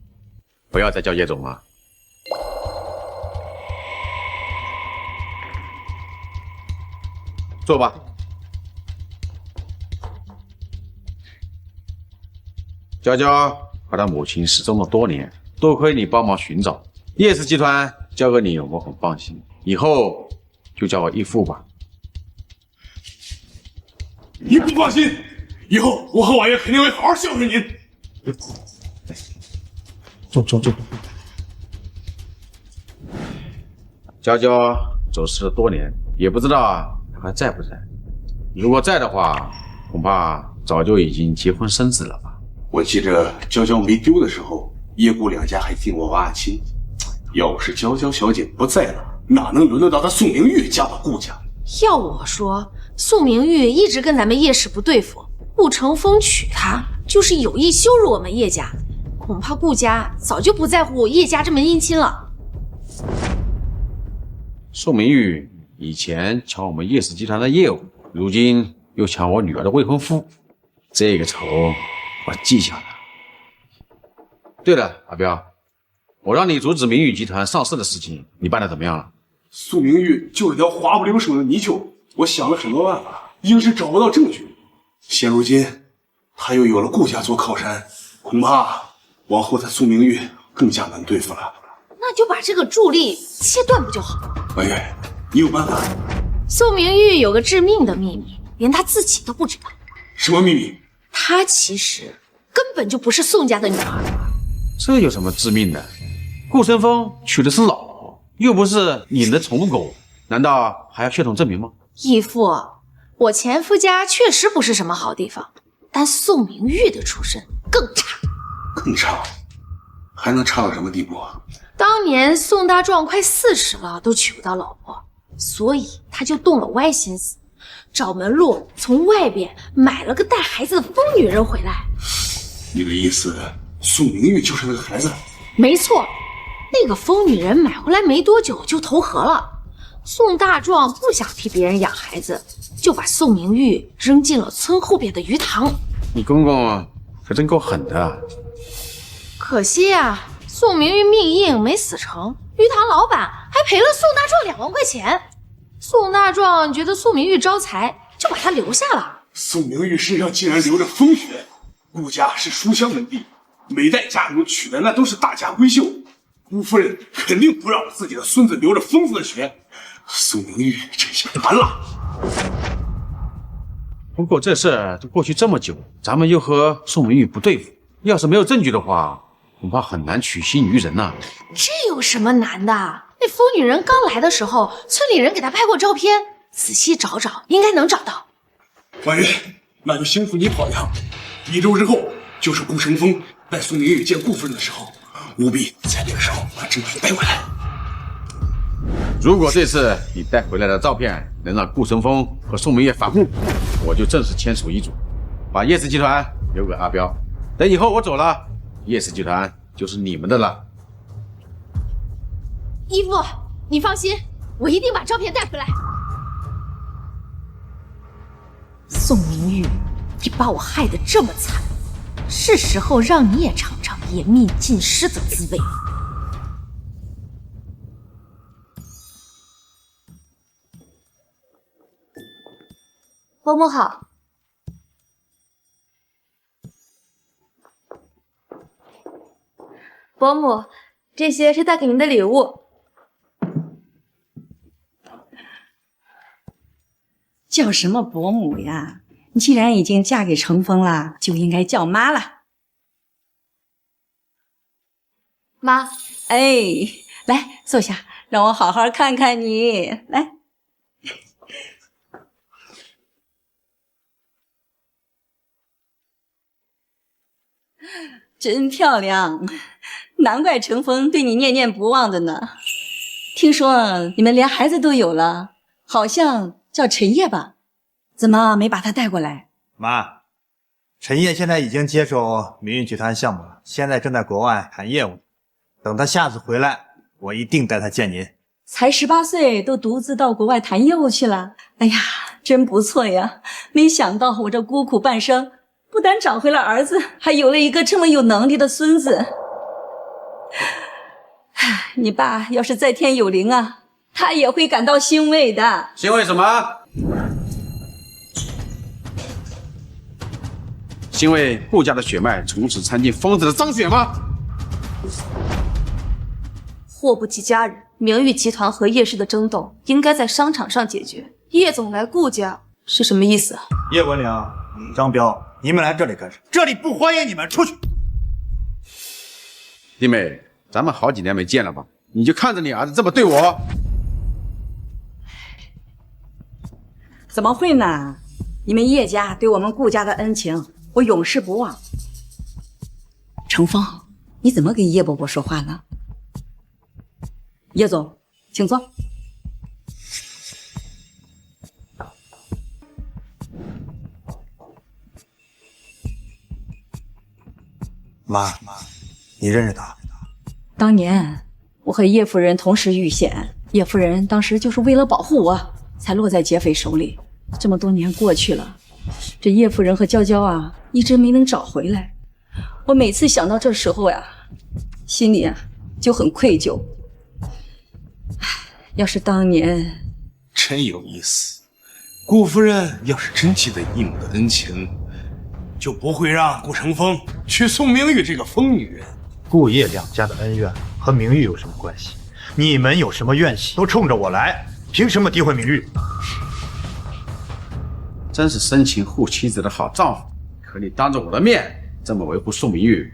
不要再叫叶总了。坐吧。娇娇和她母亲失踪了多年，多亏你帮忙寻找，叶氏集团交给你，我很放心。以后就叫我义父吧。你不放心？以后我和婉月肯定会好好孝顺您。坐。娇娇走失了多年，也不知道她还在不在。如果在的话，恐怕早就已经结婚生子了吧。我记着娇娇没丢的时候，叶顾两家还定我娃娃亲。要是娇娇小姐不在了，哪能轮得到她宋明玉嫁到顾家？要我说，宋明玉一直跟咱们叶氏不对付。顾成风娶她，就是有意羞辱我们叶家，恐怕顾家早就不在乎叶家这门姻亲了。宋明玉以前抢我们叶氏集团的业务，如今又抢我女儿的未婚夫，这个仇我记下了。对了，阿彪，我让你阻止明玉集团上市的事情，你办得怎么样了？宋明玉就是条滑不溜手的泥鳅，我想了很多办法，硬是找不到证据。现如今，他又有了顾家做靠山，恐怕往后他宋明玉更加难对付了。那就把这个助力切断不就好？婉月，你有办法？宋明玉有个致命的秘密，连他自己都不知道。什么秘密？她其实根本就不是宋家的女儿。这有什么致命的？顾晨风娶的是老婆，又不是你的宠物狗，难道还要血统证明吗？义父，我前夫家确实不是什么好地方，但宋明玉的出身更差。更差？还能差到什么地步啊？当年宋大壮快40了都娶不到老婆，所以他就动了歪心思，找门路从外边买了个带孩子的疯女人回来。你的意思，宋明玉就是那个孩子？没错，那个疯女人买回来没多久就投河了。宋大壮不想替别人养孩子，就把宋明玉扔进了村后边的鱼塘。你公公可真够狠的。可惜啊，宋明玉命硬没死成，鱼塘老板还赔了宋大壮2万块钱。宋大壮觉得宋明玉招财，就把他留下了。宋明玉身上竟然流着风血，顾家是书香门第，每代家主娶的那都是大家闺秀，顾夫人肯定不让自己的孙子流着疯子的血。宋明玉这下完了。不过这事都过去这么久，咱们又和宋明玉不对付，要是没有证据的话，恐怕很难取心于人呐。这有什么难的？那疯女人刚来的时候，村里人给她拍过照片，仔细找找，应该能找到。婉月，那就先付你跑一趟，1周之后就是顾成风带宋明玉见顾夫人的时候，务必在那个时候把证据带回来。如果这次你带回来的照片能让顾成风和宋明月反目，我就正式签署遗嘱，把叶氏集团留给阿彪。等以后我走了，叶氏集团就是你们的了。义父，你放心，我一定把照片带回来。宋明玉，你把我害得这么惨，是时候让你也尝尝颜面尽失的滋味了。伯母好。伯母，这些是带给您的礼物。叫什么伯母呀？你既然已经嫁给程峰了，就应该叫妈了。妈，哎，来坐下，让我好好看看你。来，真漂亮，难怪程峰对你念念不忘的呢。听说你们连孩子都有了，好像叫陈烨吧？怎么没把他带过来？妈，陈烨现在已经接手明运集团项目了，现在正在国外谈业务。等他下次回来，我一定带他见您。才18岁都独自到国外谈业务去了，哎呀，真不错呀！没想到我这孤苦半生，不但找回了儿子，还有了一个这么有能力的孙子。你爸要是在天有灵啊，他也会感到欣慰的。欣慰什么？欣慰顾家的血脉从此掺进疯子的脏血吗？祸不及家人，明玉集团和叶氏的争斗应该在商场上解决。叶总来顾家是什么意思？叶文良、张彪，你们来这里干什么？这里不欢迎你们，出去！弟妹，咱们好几年没见了吧？你就看着你儿子这么对我，怎么会呢？你们叶家对我们顾家的恩情，我永世不忘。程峰，你怎么跟叶伯伯说话呢？叶总，请坐。妈，你认识他？当年我和叶夫人同时遇险，叶夫人当时就是为了保护我，才落在劫匪手里。这么多年过去了，这叶夫人和娇娇啊，一直没能找回来。我每次想到这时候呀，心里啊就很愧疚。要是当年，真有意思。顾夫人要是真记得义母的恩情，就不会让顾成风去送明玉这个疯女人。顾叶两家的恩怨和明玉有什么关系？你们有什么怨气，都冲着我来，凭什么诋毁明玉？真是深情护妻子的好丈夫。可你当着我的面这么维护宋明玉，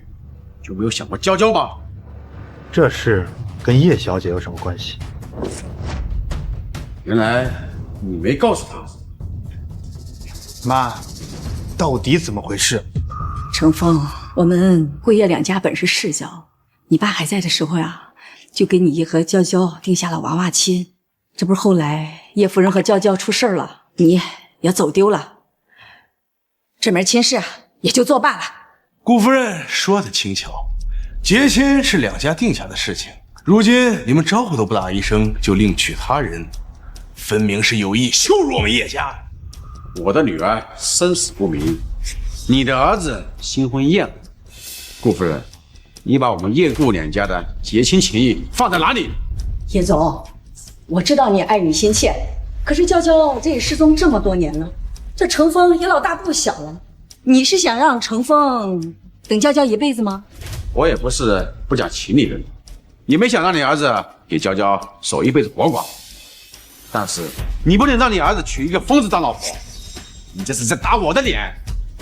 就没有想过娇娇吗？这事跟叶小姐有什么关系？原来你没告诉她。妈，到底怎么回事？程峰，我们顾叶两家本是世交，你爸还在的时候呀，就给你和娇娇定下了娃娃亲。这不是后来叶夫人和娇娇出事了，你也走丢了，这门亲事啊也就作罢了。顾夫人说的轻巧，结亲是两家定下的事情，如今你们招呼都不打一声就另娶他人，分明是有意羞辱我们叶家。我的女儿生死不明，你的儿子新婚燕尔。顾夫人，你把我们叶顾两家的结亲情谊放在哪里？叶总，我知道你爱女心切，可是娇娇这也失踪这么多年了，这程峰也老大不小了，你是想让程峰等娇娇一辈子吗？我也不是不讲情理的人，你没想让你儿子给娇娇守一辈子活寡，但是你不能让你儿子娶一个疯子当老婆，你这是在打我的脸。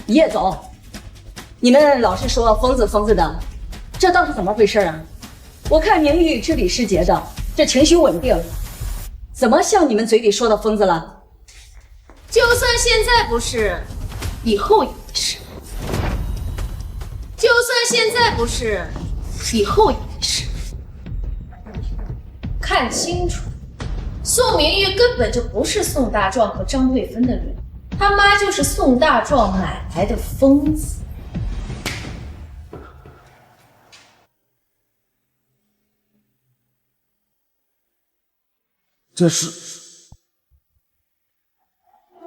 叶总，你们老是说疯子疯子的，这倒是怎么回事啊？我看明玉知礼失节的，这情绪稳定，怎么像你们嘴里说的疯子了？就算现在不是，以后也会是；就算现在不是，以后也会是。看清楚，宋明玉根本就不是宋大壮和张慧芬的人，他妈就是宋大壮买来的疯子。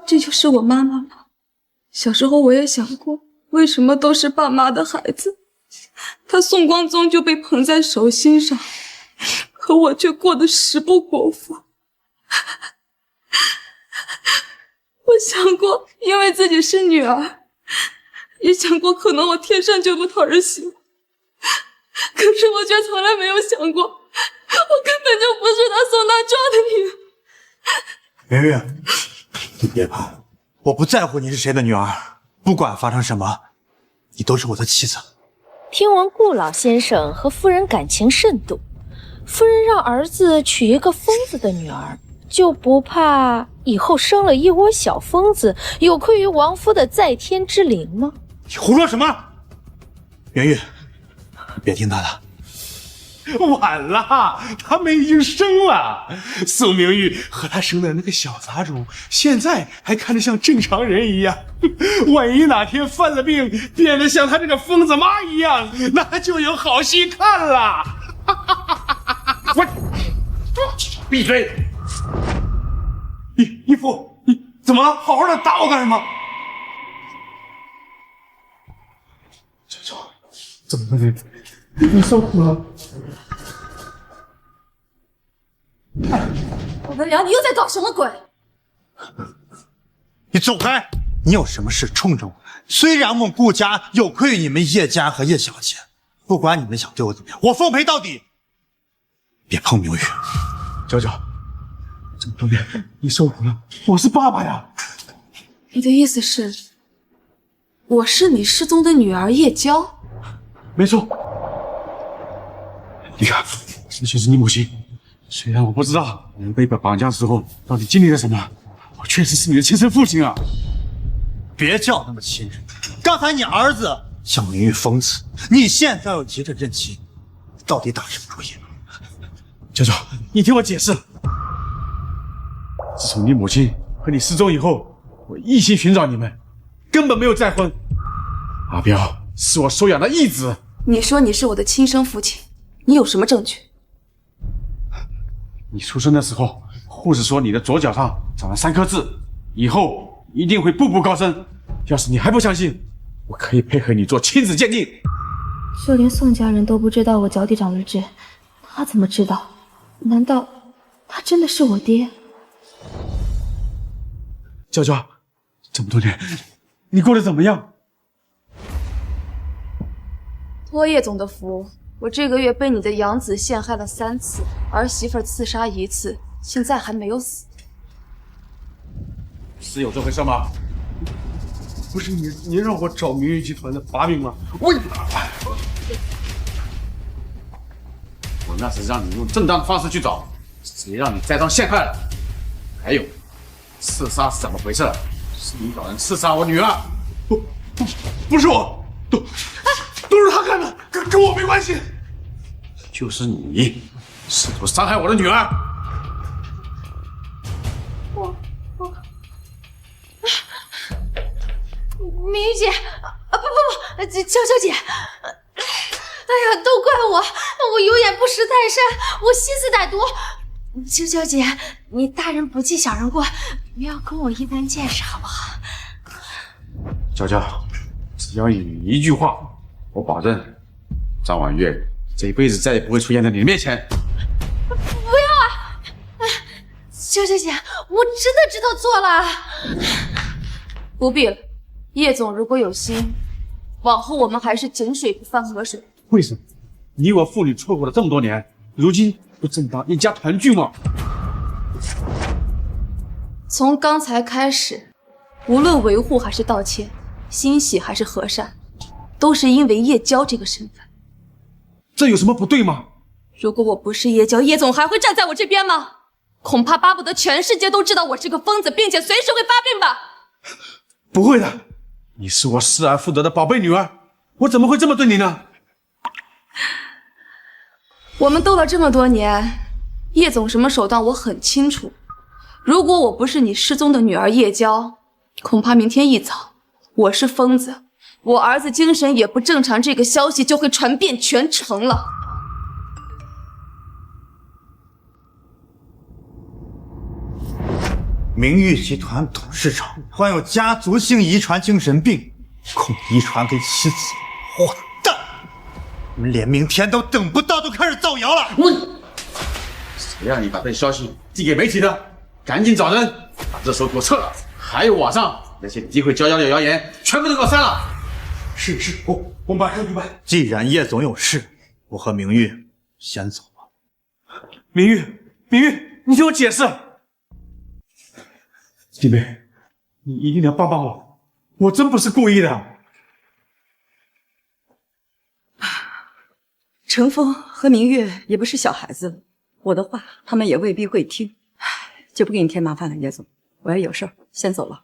这就是我妈妈吗？小时候我也想过，为什么都是爸妈的孩子，他宋光宗就被捧在手心上，可我却过得食不果腹。我想过，因为自己是女儿，也想过可能我天生就不讨人喜欢，可是我却从来没有想过，我根本就不是他宋大壮的女儿。圆圆，你别怕，我不在乎你是谁的女儿，不管发生什么，你都是我的妻子。听闻顾老先生和夫人感情甚笃，夫人让儿子娶一个疯子的女儿，就不怕以后生了一窝小疯子，有愧于亡夫的在天之灵吗？你胡说什么？圆圆，别听他的。晚了，他们已经生了。宋明玉和他生的那个小杂种，现在还看着像正常人一样。万一哪天犯了病，变得像他这个疯子妈一样，那就有好戏看了。我闭嘴！义父，你怎么了？好好的打我干什么？这怎么了？你受苦了。文良，你又在搞什么鬼？你走开！你有什么事冲着我？虽然我们顾家有愧于你们叶家和叶小姐，不管你们想对我怎么样，我奉陪到底。别碰明玉。娇娇，这么多年你受苦了，我是爸爸呀。你的意思是，我是你失踪的女儿叶娇？没错。你看，这就是你母亲。虽然我不知道你们被绑架之后到底经历了什么，我确实是你的亲生父亲啊！别叫那么亲人。刚才你儿子向明玉封刺，你现在又急着认亲，到底打什么主意？娇娇，你听我解释。自从你母亲和你失踪以后，我一心寻找你们，根本没有再婚。阿彪是我收养的义子。你说你是我的亲生父亲，你有什么证据？你出生的时候，护士说你的左脚上长了3颗痣，以后一定会步步高升。要是你还不相信，我可以配合你做亲子鉴定。就连宋家人都不知道我脚底长了痣，他怎么知道？难道他真的是我爹？娇娇，这么多年，你过得怎么样？托叶总的福，我这个月被你的养子陷害了3次，儿媳妇刺杀1次，现在还没有死。是有这回事吗？不是你让我找明玉集团的把柄吗？我那是让你用正当的方式去找，谁让你栽赃陷害了？还有，刺杀是怎么回事？是你找人刺杀我女儿？不是我，都是他干的，跟我没关系。就是你试图伤害我的女儿。明玉姐，不，娇娇姐，哎呀，都怪我有眼不识泰山，我心思歹毒。娇娇姐，你大人不计小人过，不要跟我一般见识好不好？娇娇，只要你一句话，我保证张婉月这辈子再也不会出现在你的面前。不要啊！娇娇姐，我真的知道错了。不必了，叶总如果有心，往后我们还是井水不犯河水。为什么？你我父女错过了这么多年，如今不正当一家团聚吗？从刚才开始，无论维护还是道歉，欣喜还是和善，都是因为叶娇这个身份。这有什么不对吗？如果我不是叶娇，叶总还会站在我这边吗？恐怕巴不得全世界都知道我是个疯子，并且随时会发病吧。不会的，你是我失而复得的宝贝女儿，我怎么会这么对你呢？我们斗了这么多年，叶总什么手段我很清楚。如果我不是你失踪的女儿叶娇，恐怕明天一早，我是疯子，我儿子精神也不正常，这个消息就会传遍全城了。明玉集团董事长患有家族性遗传精神病，恐遗传给妻子。混蛋！你们连明天都等不到，都开始造谣了。谁让你把这消息寄给媒体的？赶紧找人把这手给我撤了！还有网上那些诋毁娇娇的谣言，全部都给我删了。是，我马上明白。既然叶总有事，我和明玉先走吧。明玉，你听我解释。弟妹，你一定要帮帮我，我真不是故意的。程峰和明月也不是小孩子，我的话他们也未必会听，就不给你添麻烦了，叶总，我要有事儿先走了。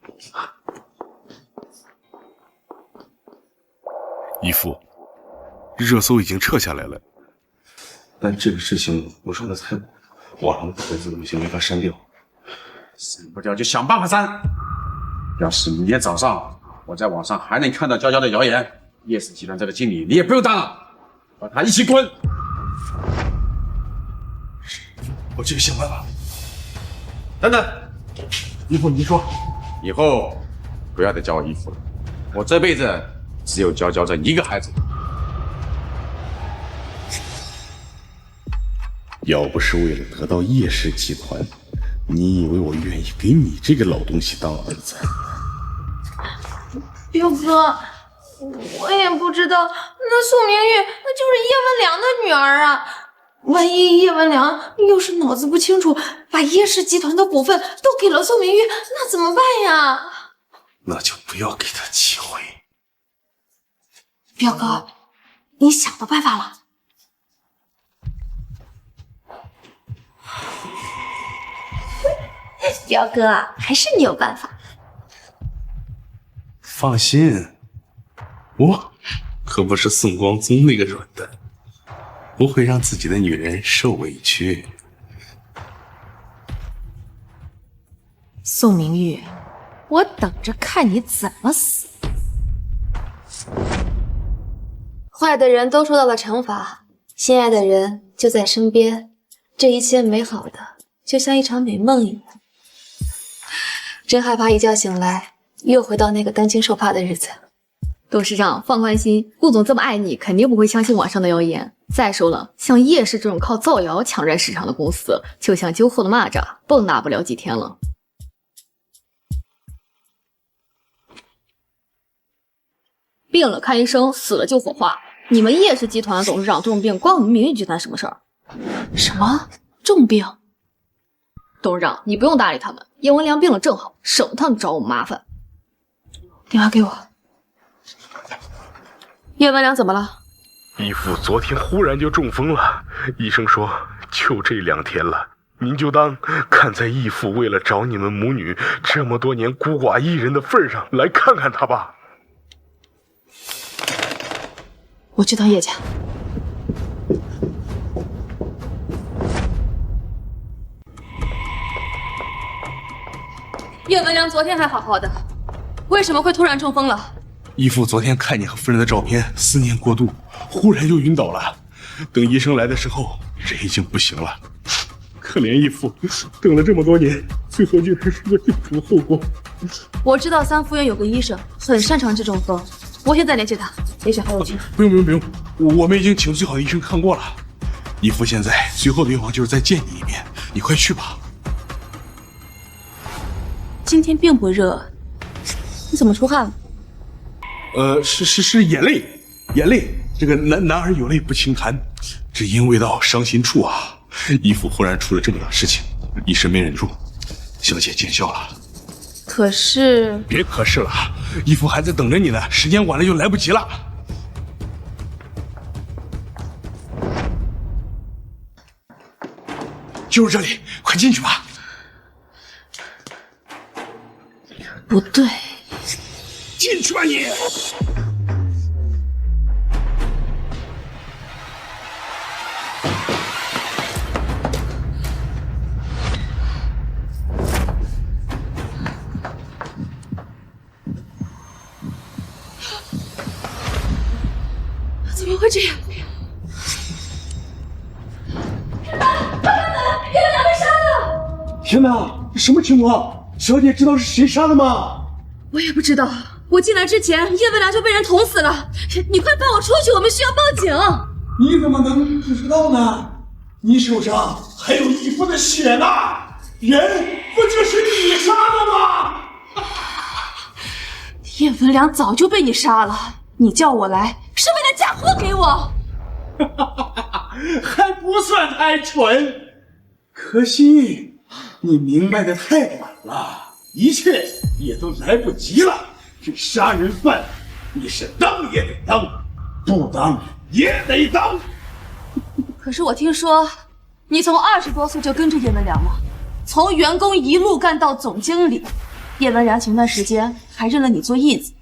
义父，热搜已经撤下来了，但这个事情我说的太过，网上的文字都已经没法删掉。删不掉就想办法删。要是明天早上我在网上还能看到娇娇的谣言，叶氏集团这个经理你也不用当了，把他一起滚！我去想办法。等等，义父，你说，以后不要再叫我义父了，我这辈子只有娇娇这一个孩子。要不是为了得到叶氏集团，你以为我愿意给你这个老东西当儿子？彪哥，我也不知道，那宋明玉那就是叶文良的女儿啊。万一叶文良要是脑子不清楚，把叶氏集团的股份都给了宋明玉，那怎么办呀？那就不要给他机会。彪哥，你想到办法了？彪哥，还是你有办法。放心，我可不是宋光宗那个软蛋，不会让自己的女人受委屈。宋明玉，我等着看你怎么死。坏的人都受到了惩罚，心爱的人就在身边，这一切美好的就像一场美梦一样。真害怕一觉醒来又回到那个担惊受怕的日子。董事长放宽心，顾总这么爱你，肯定不会相信网上的谣言。再说了，像叶氏这种靠造谣抢占市场的公司，就像酒后的蚂蚱，蹦跶不了几天了。病了看医生，死了就火化。你们叶氏集团董事长重病，关我们明玉集团什么事儿？什么重病？董事长，你不用搭理他们。叶文良病了正好，省得他们找我们麻烦。电话给我。叶文良怎么了？义父昨天忽然就中风了，医生说就这2天了。您就当看在义父为了找你们母女这么多年孤寡一人的份上，来看看他吧。我去趟叶家。叶文良昨天还好好的，为什么会突然中风了？义父昨天看你和夫人的照片，思念过度，忽然就晕倒了。等医生来的时候，人已经不行了。可怜义父，等了这么多年，最后居然是个病除后果。我知道3附院有个医生很擅长这种风，我现在联系他，也许还有机会。不用，我们已经请最好的医生看过了。义父现在最后的愿望就是再见你一面，你快去吧。今天并不热，你怎么出汗了？是眼泪。这个男儿有泪不轻弹，只因未到伤心处啊。义父忽然出了这么大事情，一时没忍住，小姐见笑了。可是，别可是了，义父还在等着你呢，时间晚了就来不及了。就是这里，快进去吧。不对，进去吧你！么会这样？快开门！叶文良被杀了！天哪，什么情况？小姐知道是谁杀的吗？我也不知道，我进来之前，叶文良就被人捅死了。你快放我出去，我们需要报警。你怎么能不知道呢？你手上还有义父的血呢！人不就是你杀的吗？叶文良早就被你杀了，你叫我来是为了嫁祸给我。还不算太蠢，可惜你明白的太晚了，一切也都来不及了。这杀人犯，你是当也得当，不当也得当。可是我听说，你从20多岁就跟着叶文良了，从员工一路干到总经理。叶文良前段时间还认了你做义子，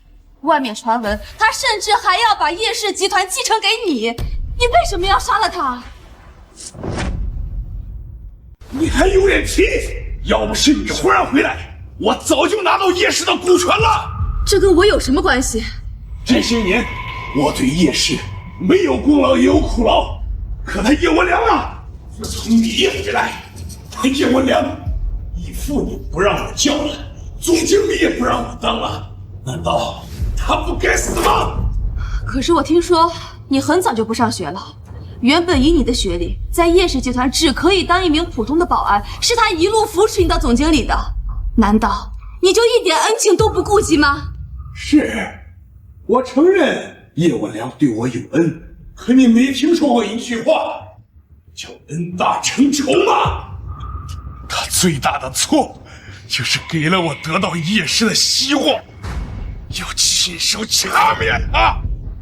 外面传闻他甚至还要把叶氏集团继承给你，你为什么要杀了他？你还有脸提？要不是你忽然回来，我早就拿到叶氏的股权了。这跟我有什么关系？这些年我对叶氏没有功劳也有苦劳，可他叶文良啊，自从你回来，他叶文良义父你不让我叫了，总经理也不让我当了，难道他不该死吗？可是我听说你很早就不上学了，原本以你的学历，在叶氏集团只可以当一名普通的保安，是他一路扶持你到总经理的，难道你就一点恩情都不顾及吗？是，我承认叶文良对我有恩，可你没听说过一句话叫恩大成仇吗？他最大的错就是给了我得到叶氏的希望，要亲手掐灭他。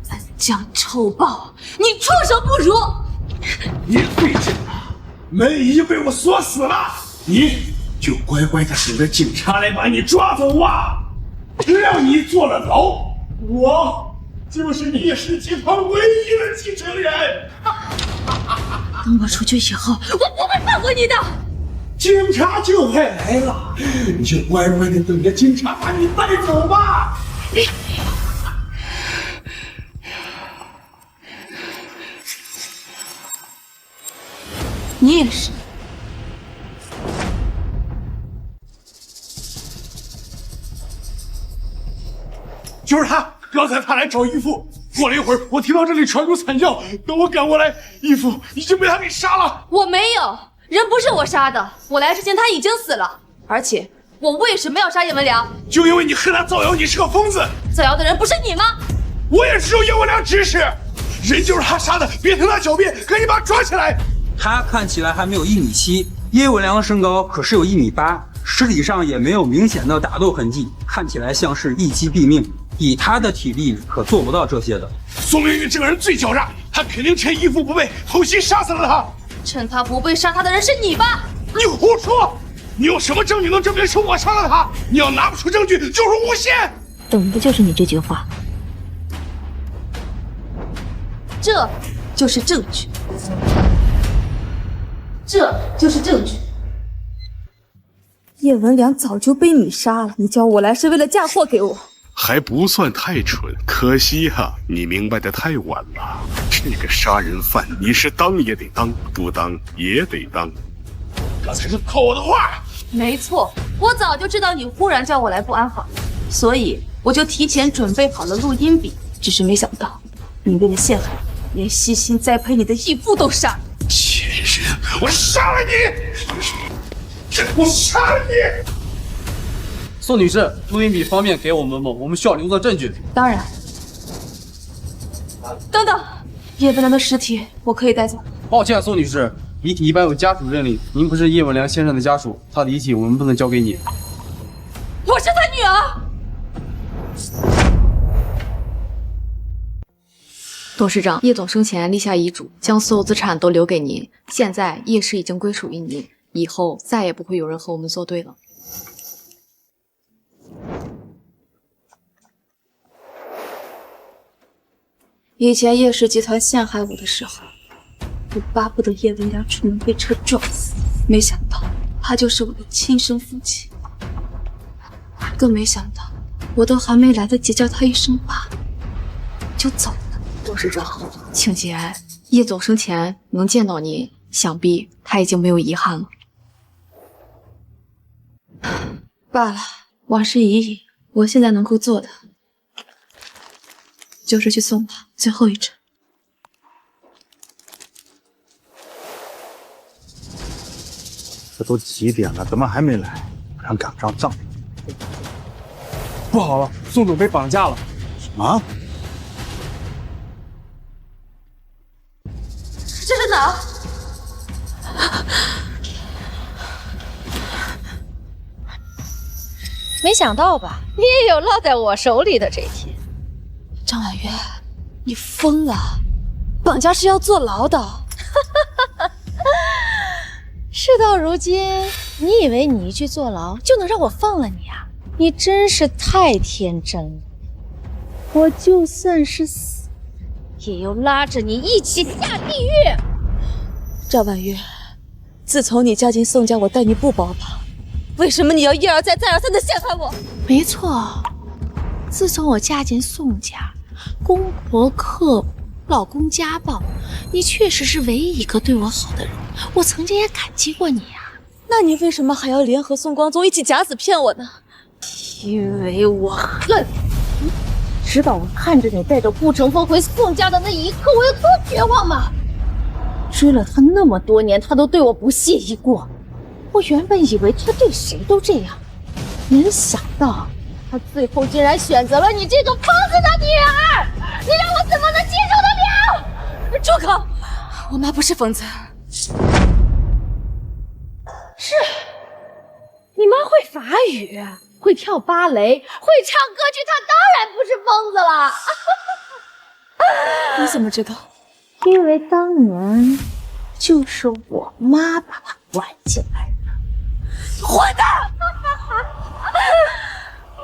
恩将仇报，你畜生不如！你费劲了，门已经被我锁死了，你就乖乖的等着警察来把你抓走吧。只要你坐了牢，我就是叶氏集团唯一的继承人。等我出去以后，我不会放过你的。警察就快来了，你就乖乖的等着警察把你带走吧。你也是。就是他，刚才他来找义父，过了一会儿，我听到这里传出惨叫，等我赶过来，义父已经被他给杀了。我没有，人不是我杀的，我来之前他已经死了。而且我为什么要杀叶文良？就因为你恨他造谣，你是个疯子。造谣的人不是你吗？我也只有叶文良指使，人就是他杀的，别听他狡辩，赶紧把他抓起来。他看起来还没有1.7米，叶文良的身高可是有1.8米，尸体上也没有明显的打斗痕迹，看起来像是一击毙命。以他的体力可做不到这些的。宋明玉这个人最狡诈，他肯定趁义父不备偷袭杀死了他。趁他不备杀他的人是你吧？你胡说！你有什么证据能证明是我杀了他？你要拿不出证据就是诬陷。等的就是你这句话。这就是证据，这就是证据。叶文良早就被你杀了，你叫我来是为了嫁祸给我。还不算太蠢，可惜哈，你明白的太晚了。这个杀人犯，你是当也得当，不当也得当。刚才是套我的话。没错，我早就知道你忽然叫我来不安好，所以我就提前准备好了录音笔。只是没想到，你为了陷害我，连悉心栽培你的义父都杀了。贱人，我杀了你！我杀了你！宋女士，录音笔方便给我们吗？我们需要留作证据。当然。等等，叶文良的尸体我可以带走。抱歉，宋女士，遗体一般有家属认领，您不是叶文良先生的家属，他的遗体我们不能交给你。我是他女儿。董事长，叶总生前立下遗嘱，将所有资产都留给您。现在叶氏已经归属于您，以后再也不会有人和我们作对了。以前叶氏集团陷害我的时候，我巴不得叶文良出门被车撞死，没想到他就是我的亲生父亲，更没想到我都还没来得及叫他一声爸，就走了。董事长，请节哀。叶总生前能见到您，想必他已经没有遗憾了。罢了，往事已矣。我现在能够做的，就是去送他最后一程。这都几点了，怎么还没来？不然赶不上葬礼。不好了，宋总被绑架了。什么？这是哪？没想到吧，你也有落在我手里的这一天。张婉月，你疯了！绑架是要坐牢的。事到如今，你以为你一句坐牢就能让我放了你啊？你真是太天真了！我就算是死，也要拉着你一起下地狱！张婉月，自从你嫁进宋家，我待你不薄吧？为什么你要一而再、再而三的陷害我？没错，自从我嫁进宋家，公婆刻薄，老公家暴，你确实是唯一一个对我好的人。我曾经也感激过你呀。那你为什么还要联合宋光宗一起假死骗我呢？因为我恨你，知道我看着你带着顾城风回宋家的那一刻，我有多绝望吗？追了他那么多年，他都对我不屑一顾。我原本以为他对谁都这样，没想到他最后竟然选择了你这个疯子的女儿，你让我怎么能接受得了？住口！我妈不是疯子。是，你妈会法语，会跳芭蕾，会唱歌剧，她当然不是疯子了。你怎么知道？因为当年就是我妈把她拐进来的。混蛋！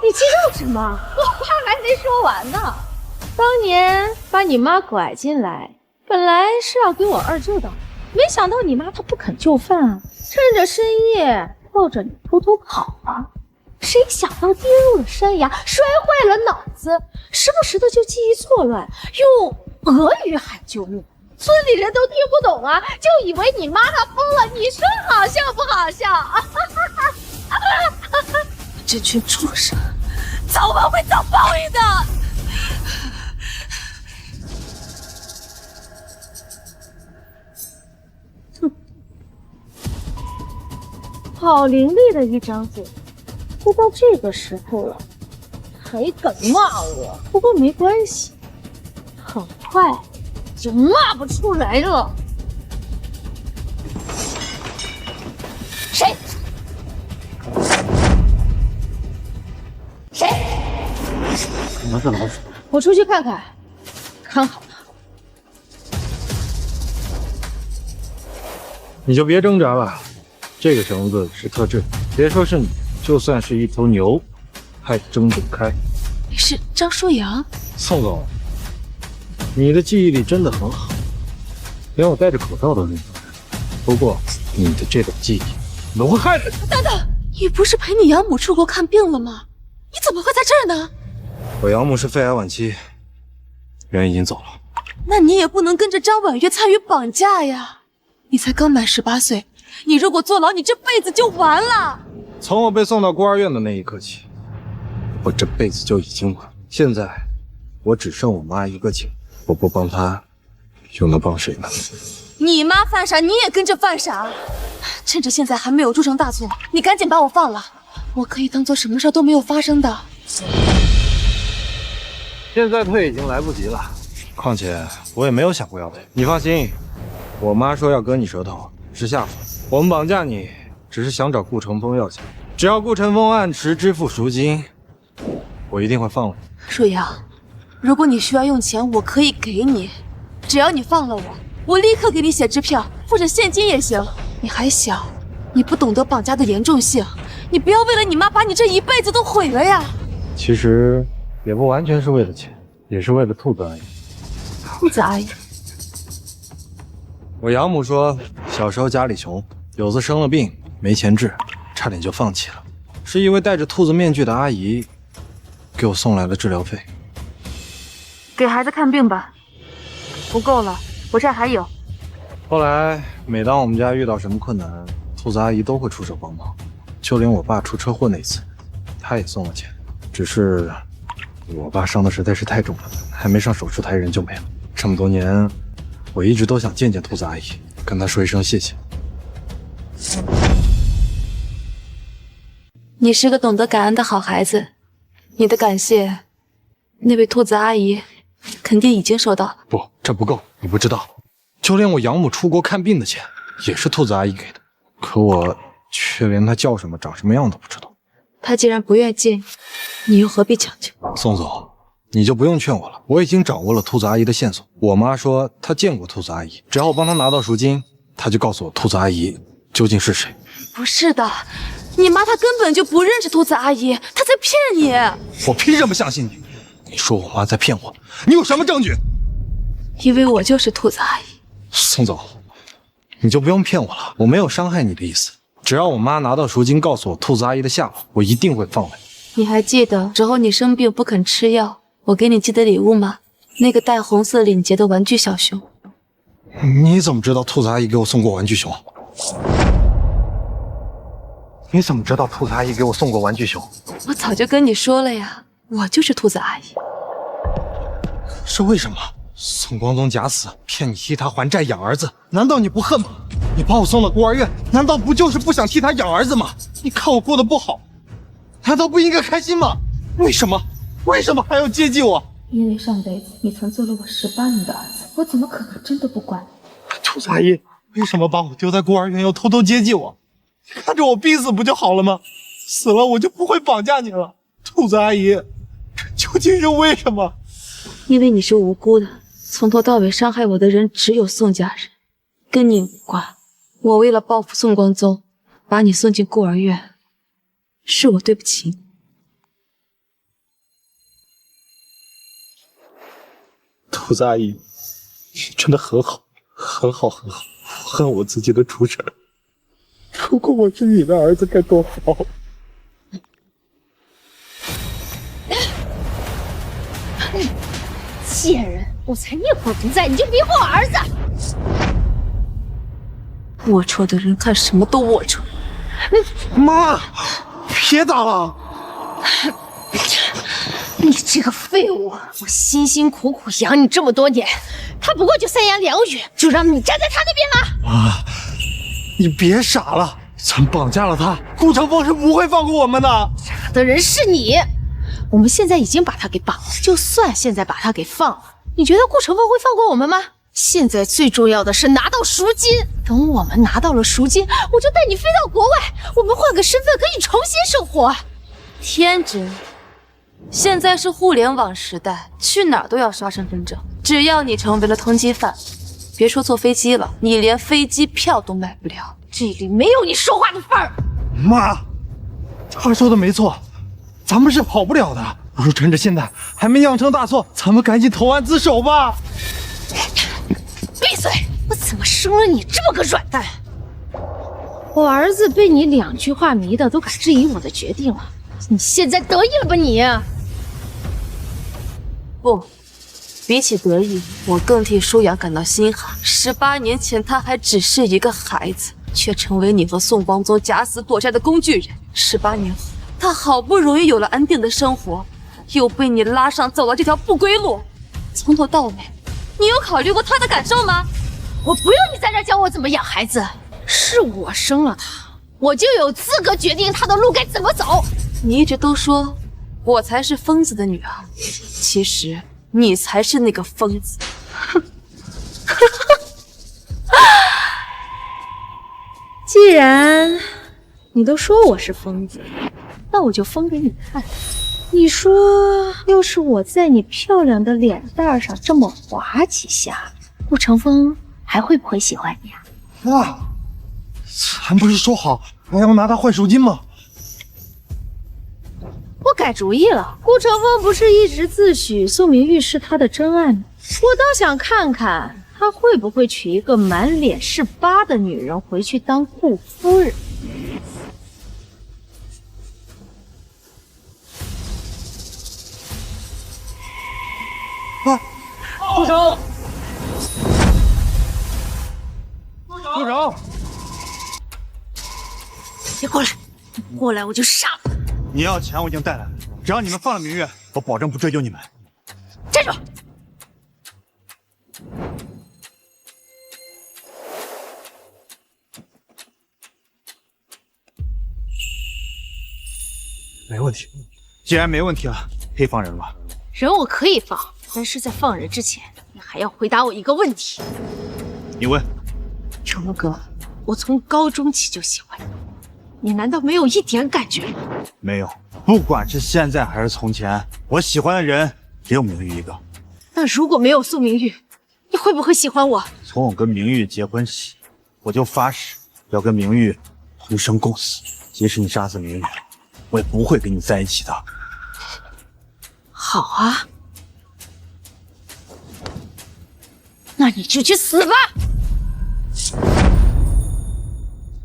你激动什么？我话还没说完呢。当年把你妈拐进来，本来是要给我二舅的，没想到你妈她不肯就范啊，趁着深夜抱着你偷偷跑了。谁想到跌入了山崖，摔坏了脑子，时不时的就记忆错乱，用俄语喊救命。村里人都听不懂啊，就以为你妈她疯了。你说好笑不好笑？这群畜生，早晚会遭报应的。好伶俐的一张嘴，都到这个时候了，还敢骂我？不过没关系，很快就骂不出来了。谁？谁？什么是老鼠？我出去看看，看好了。你就别挣扎了，这个绳子是特制，别说是你，就算是一头牛，还挣不开。你是张舒阳？宋总，你的记忆力真的很好，连我戴着口罩都认出来。不过你的这种记忆能害了你。等等，你不是陪你养母出国看病了吗？你怎么会在这儿呢？我养母是肺癌晚期，人已经走了。那你也不能跟着张婉月参与绑架呀！你才刚满18岁，你如果坐牢，你这辈子就完了。从我被送到孤儿院的那一刻起，我这辈子就已经完了。现在我只剩我妈一个亲，我不帮她，又能帮谁呢？你妈犯傻，你也跟着犯傻。趁着现在还没有铸成大错，你赶紧把我放了，我可以当做什么事都没有发生的。现在退已经来不及了，况且我也没有想过要退。你放心，我妈说要割你舌头是下属，我们绑架你只是想找顾成风要钱，只要顾成风按时支付赎金，我一定会放了你。舒阳，如果你需要用钱，我可以给你，只要你放了我，我立刻给你写支票或者现金也行。你还小，你不懂得绑架的严重性，你不要为了你妈把你这一辈子都毁了呀。其实也不完全是为了钱，也是为了兔子而已。兔子阿姨，我养母说，小时候家里穷，有次生了病没钱治，差点就放弃了。是一位戴着兔子面具的阿姨给我送来了治疗费。给孩子看病吧。不够了，我这儿还有。后来每当我们家遇到什么困难，兔子阿姨都会出手帮忙，就连我爸出车祸那次，她也送了钱。只是我爸伤的实在是太重了，还没上手术台人就没了。这么多年，我一直都想见见兔子阿姨，跟她说一声谢谢。你是个懂得感恩的好孩子，你的感谢，那位兔子阿姨肯定已经收到了。不，这不够，你不知道，就连我养母出国看病的钱，也是兔子阿姨给的，可我却连她叫什么、长什么样都不知道。她既然不愿见你，又何必强求？宋总，你就不用劝我了，我已经掌握了兔子阿姨的线索。我妈说她见过兔子阿姨，只要我帮她拿到赎金，她就告诉我兔子阿姨究竟是谁。不是的，你妈她根本就不认识兔子阿姨，她在骗你。我凭什么相信你？你说我妈在骗我，你有什么证据？因为我就是兔子阿姨。宋总，你就不用骗我了，我没有伤害你的意思。只要我妈拿到赎金，告诉我兔子阿姨的下落，我一定会放了你。你还记得之后你生病不肯吃药，我给你寄的礼物吗？那个带红色领结的玩具小熊。你怎么知道兔子阿姨给我送过玩具熊？你怎么知道兔子阿姨给我送过玩具熊？我早就跟你说了呀，我就是兔子阿姨。是为什么？宋光宗假死，骗你替他还债养儿子，难道你不恨吗？你把我送到孤儿院，难道不就是不想替他养儿子吗？你看我过得不好，难道不应该开心吗？为什么还要接济我？因为上辈子你曾做了我18年的儿子，我怎么可能真的不管你？兔子阿姨为什么把我丢在孤儿院，又偷偷接济我？看着我病死不就好了吗？死了我就不会绑架你了。兔子阿姨，究竟是为什么？因为你是无辜的，从头到尾伤害我的人只有宋家人，跟你无关。我为了报复宋光宗，把你送进孤儿院，是我对不起你。兔子阿姨，你真的很好，很好，很好。我恨我自己的出身。如果我是你的儿子该多好！贱人，我才一会儿不在，你就迷惑我儿子！龌龊的人看什么都龌龊。妈，别打了！你这个废物！我辛辛苦苦养你这么多年，他不过就3言2语，就让你站在他那边了。妈，你别傻了，咱绑架了他，顾长风是不会放过我们的。傻的人是你。我们现在已经把他给绑了，就算现在把他给放了，你觉得顾长风会放过我们吗？现在最重要的是拿到赎金，等我们拿到了赎金，我就带你飞到国外，我们换个身份可以重新生活。天真，现在是互联网时代，去哪儿都要刷身份证，只要你成为了通缉犯，别说坐飞机了，你连飞机票都买不了。这里没有你说话的份儿。妈，他说的没错，咱们是跑不了的。不如趁着现在还没酿成大错，咱们赶紧投案自首吧。闭嘴！我怎么生了你这么个软蛋？我儿子被你2句话迷的，都敢质疑我的决定了。你现在得意了吧你？不，比起得意，我更替舒雅感到心寒。18年前，他还只是一个孩子，却成为你和宋光宗假死躲债的工具人。18年后，他好不容易有了安定的生活，又被你拉上走了这条不归路。从头到尾，你有考虑过他的感受吗？我不用你在这教我怎么养孩子，是我生了他，我就有资格决定他的路该怎么走。你一直都说我才是疯子的女儿，其实你才是那个疯子。既然你都说我是疯子，那我就疯给你看。你说，要是我在你漂亮的脸蛋上这么划几下，顾长风还会不会喜欢你啊？妈，咱不是说好还要拿他换赎金吗？我改主意了，顾长风不是一直自诩宋明玉是他的真爱吗？我倒想看看他会不会娶一个满脸是疤的女人回去当顾夫人。顾城，住手！别过来，过来我就杀了。你要钱我已经带来了，只要你们放了明月，我保证不追究你们。站住！没问题，既然没问题了，可以放人了吧？人我可以放，但是在放人之前，你还要回答我一个问题。你问。成龙哥，我从高中起就喜欢你，你难道没有一点感觉吗？没有，不管是现在还是从前，我喜欢的人只有明玉一个。那如果没有宋明玉，你会不会喜欢我？从我跟明玉结婚起，我就发誓要跟明玉同生共死，即使你杀死明玉，我也不会跟你在一起的。好啊，那你就去死吧！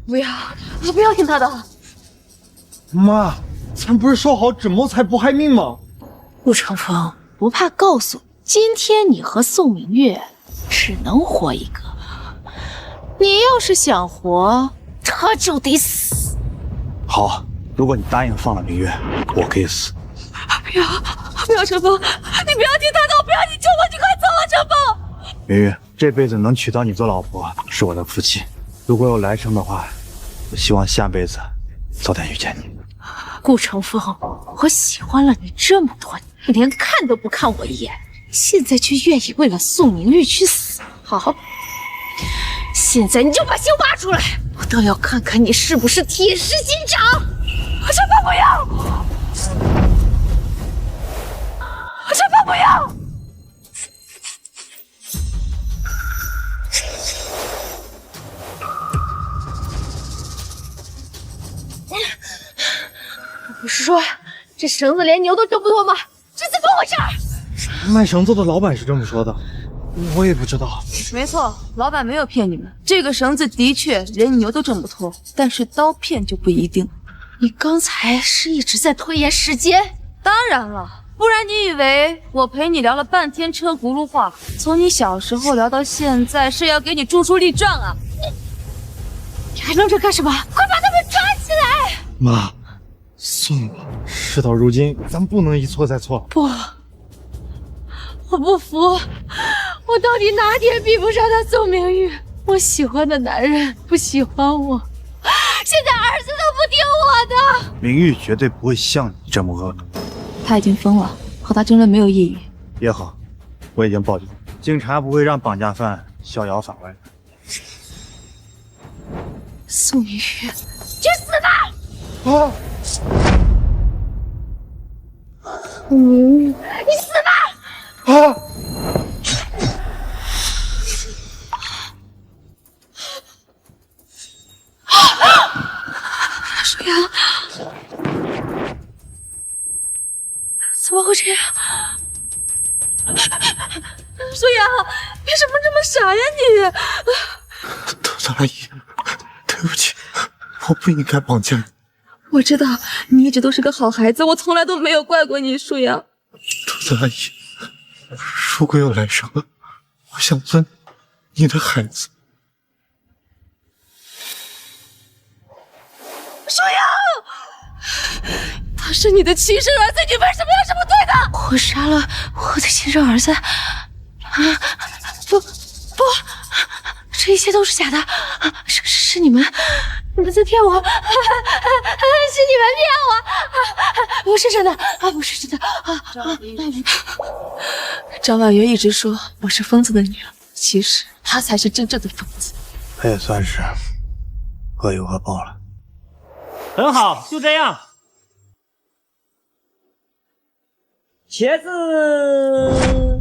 不要，不要听他的。妈，咱不是说好只谋财不害命吗？陆长风，不怕告诉你，今天你和宋明月只能活一个。你要是想活，他就得死。好，如果你答应放了明月，我可以死。不要，陈峰，你不要听他的，我不要你救我，你快走啊，陈峰！明月，这辈子能娶到你做老婆是我的福气。如果有来生的话，我希望下辈子早点遇见你。顾长风，我喜欢了你这么多年，你连看都不看我一眼，现在却愿意为了宋明玉去死。好，现在你就把心挖出来，我倒要看看你是不是铁石心肠。陈峰不要！陈峰不要！不是说这绳子连牛都挣不脱吗？这怎么回事？卖绳子的老板是这么说的，我也不知道。没错，老板没有骗你们，这个绳子的确连牛都挣不脱，但是刀片就不一定。你刚才是一直在拖延时间？当然了，不然你以为我陪你聊了半天车轱辘话，从你小时候聊到现在，是要给你著书立传啊？你还愣着干什么？快把他们抓起来！妈，算了吧，事到如今，咱不能一错再错。不，我不服，我到底哪点比不上他宋明玉？我喜欢的男人不喜欢我，现在儿子都不听我的。明玉绝对不会像你这么恶毒。他已经疯了，和他争论没有意义。也好，我已经报警，警察不会让绑架犯逍遥法外。宋明玉，去死吧！啊！宋明玉，你死吧！啊！舒阳，怎么会这样？舒阳，为什么这么傻呀你？兔子阿姨，对不起，我不应该绑架你。我知道你一直都是个好孩子，我从来都没有怪过你，舒阳。兔子阿姨，如果有来生，我想做你的孩子。舒阳，他是你的亲生儿子，你为什么要这么对他？我杀了我的亲生儿子？不，这一切都是假的，是你们在骗我，是你们骗我，不是真的不是真的张婉约一直说我是疯子的女儿，其实她才是真正的疯子。他也算是恶有恶报了。很好，就这样。茄子。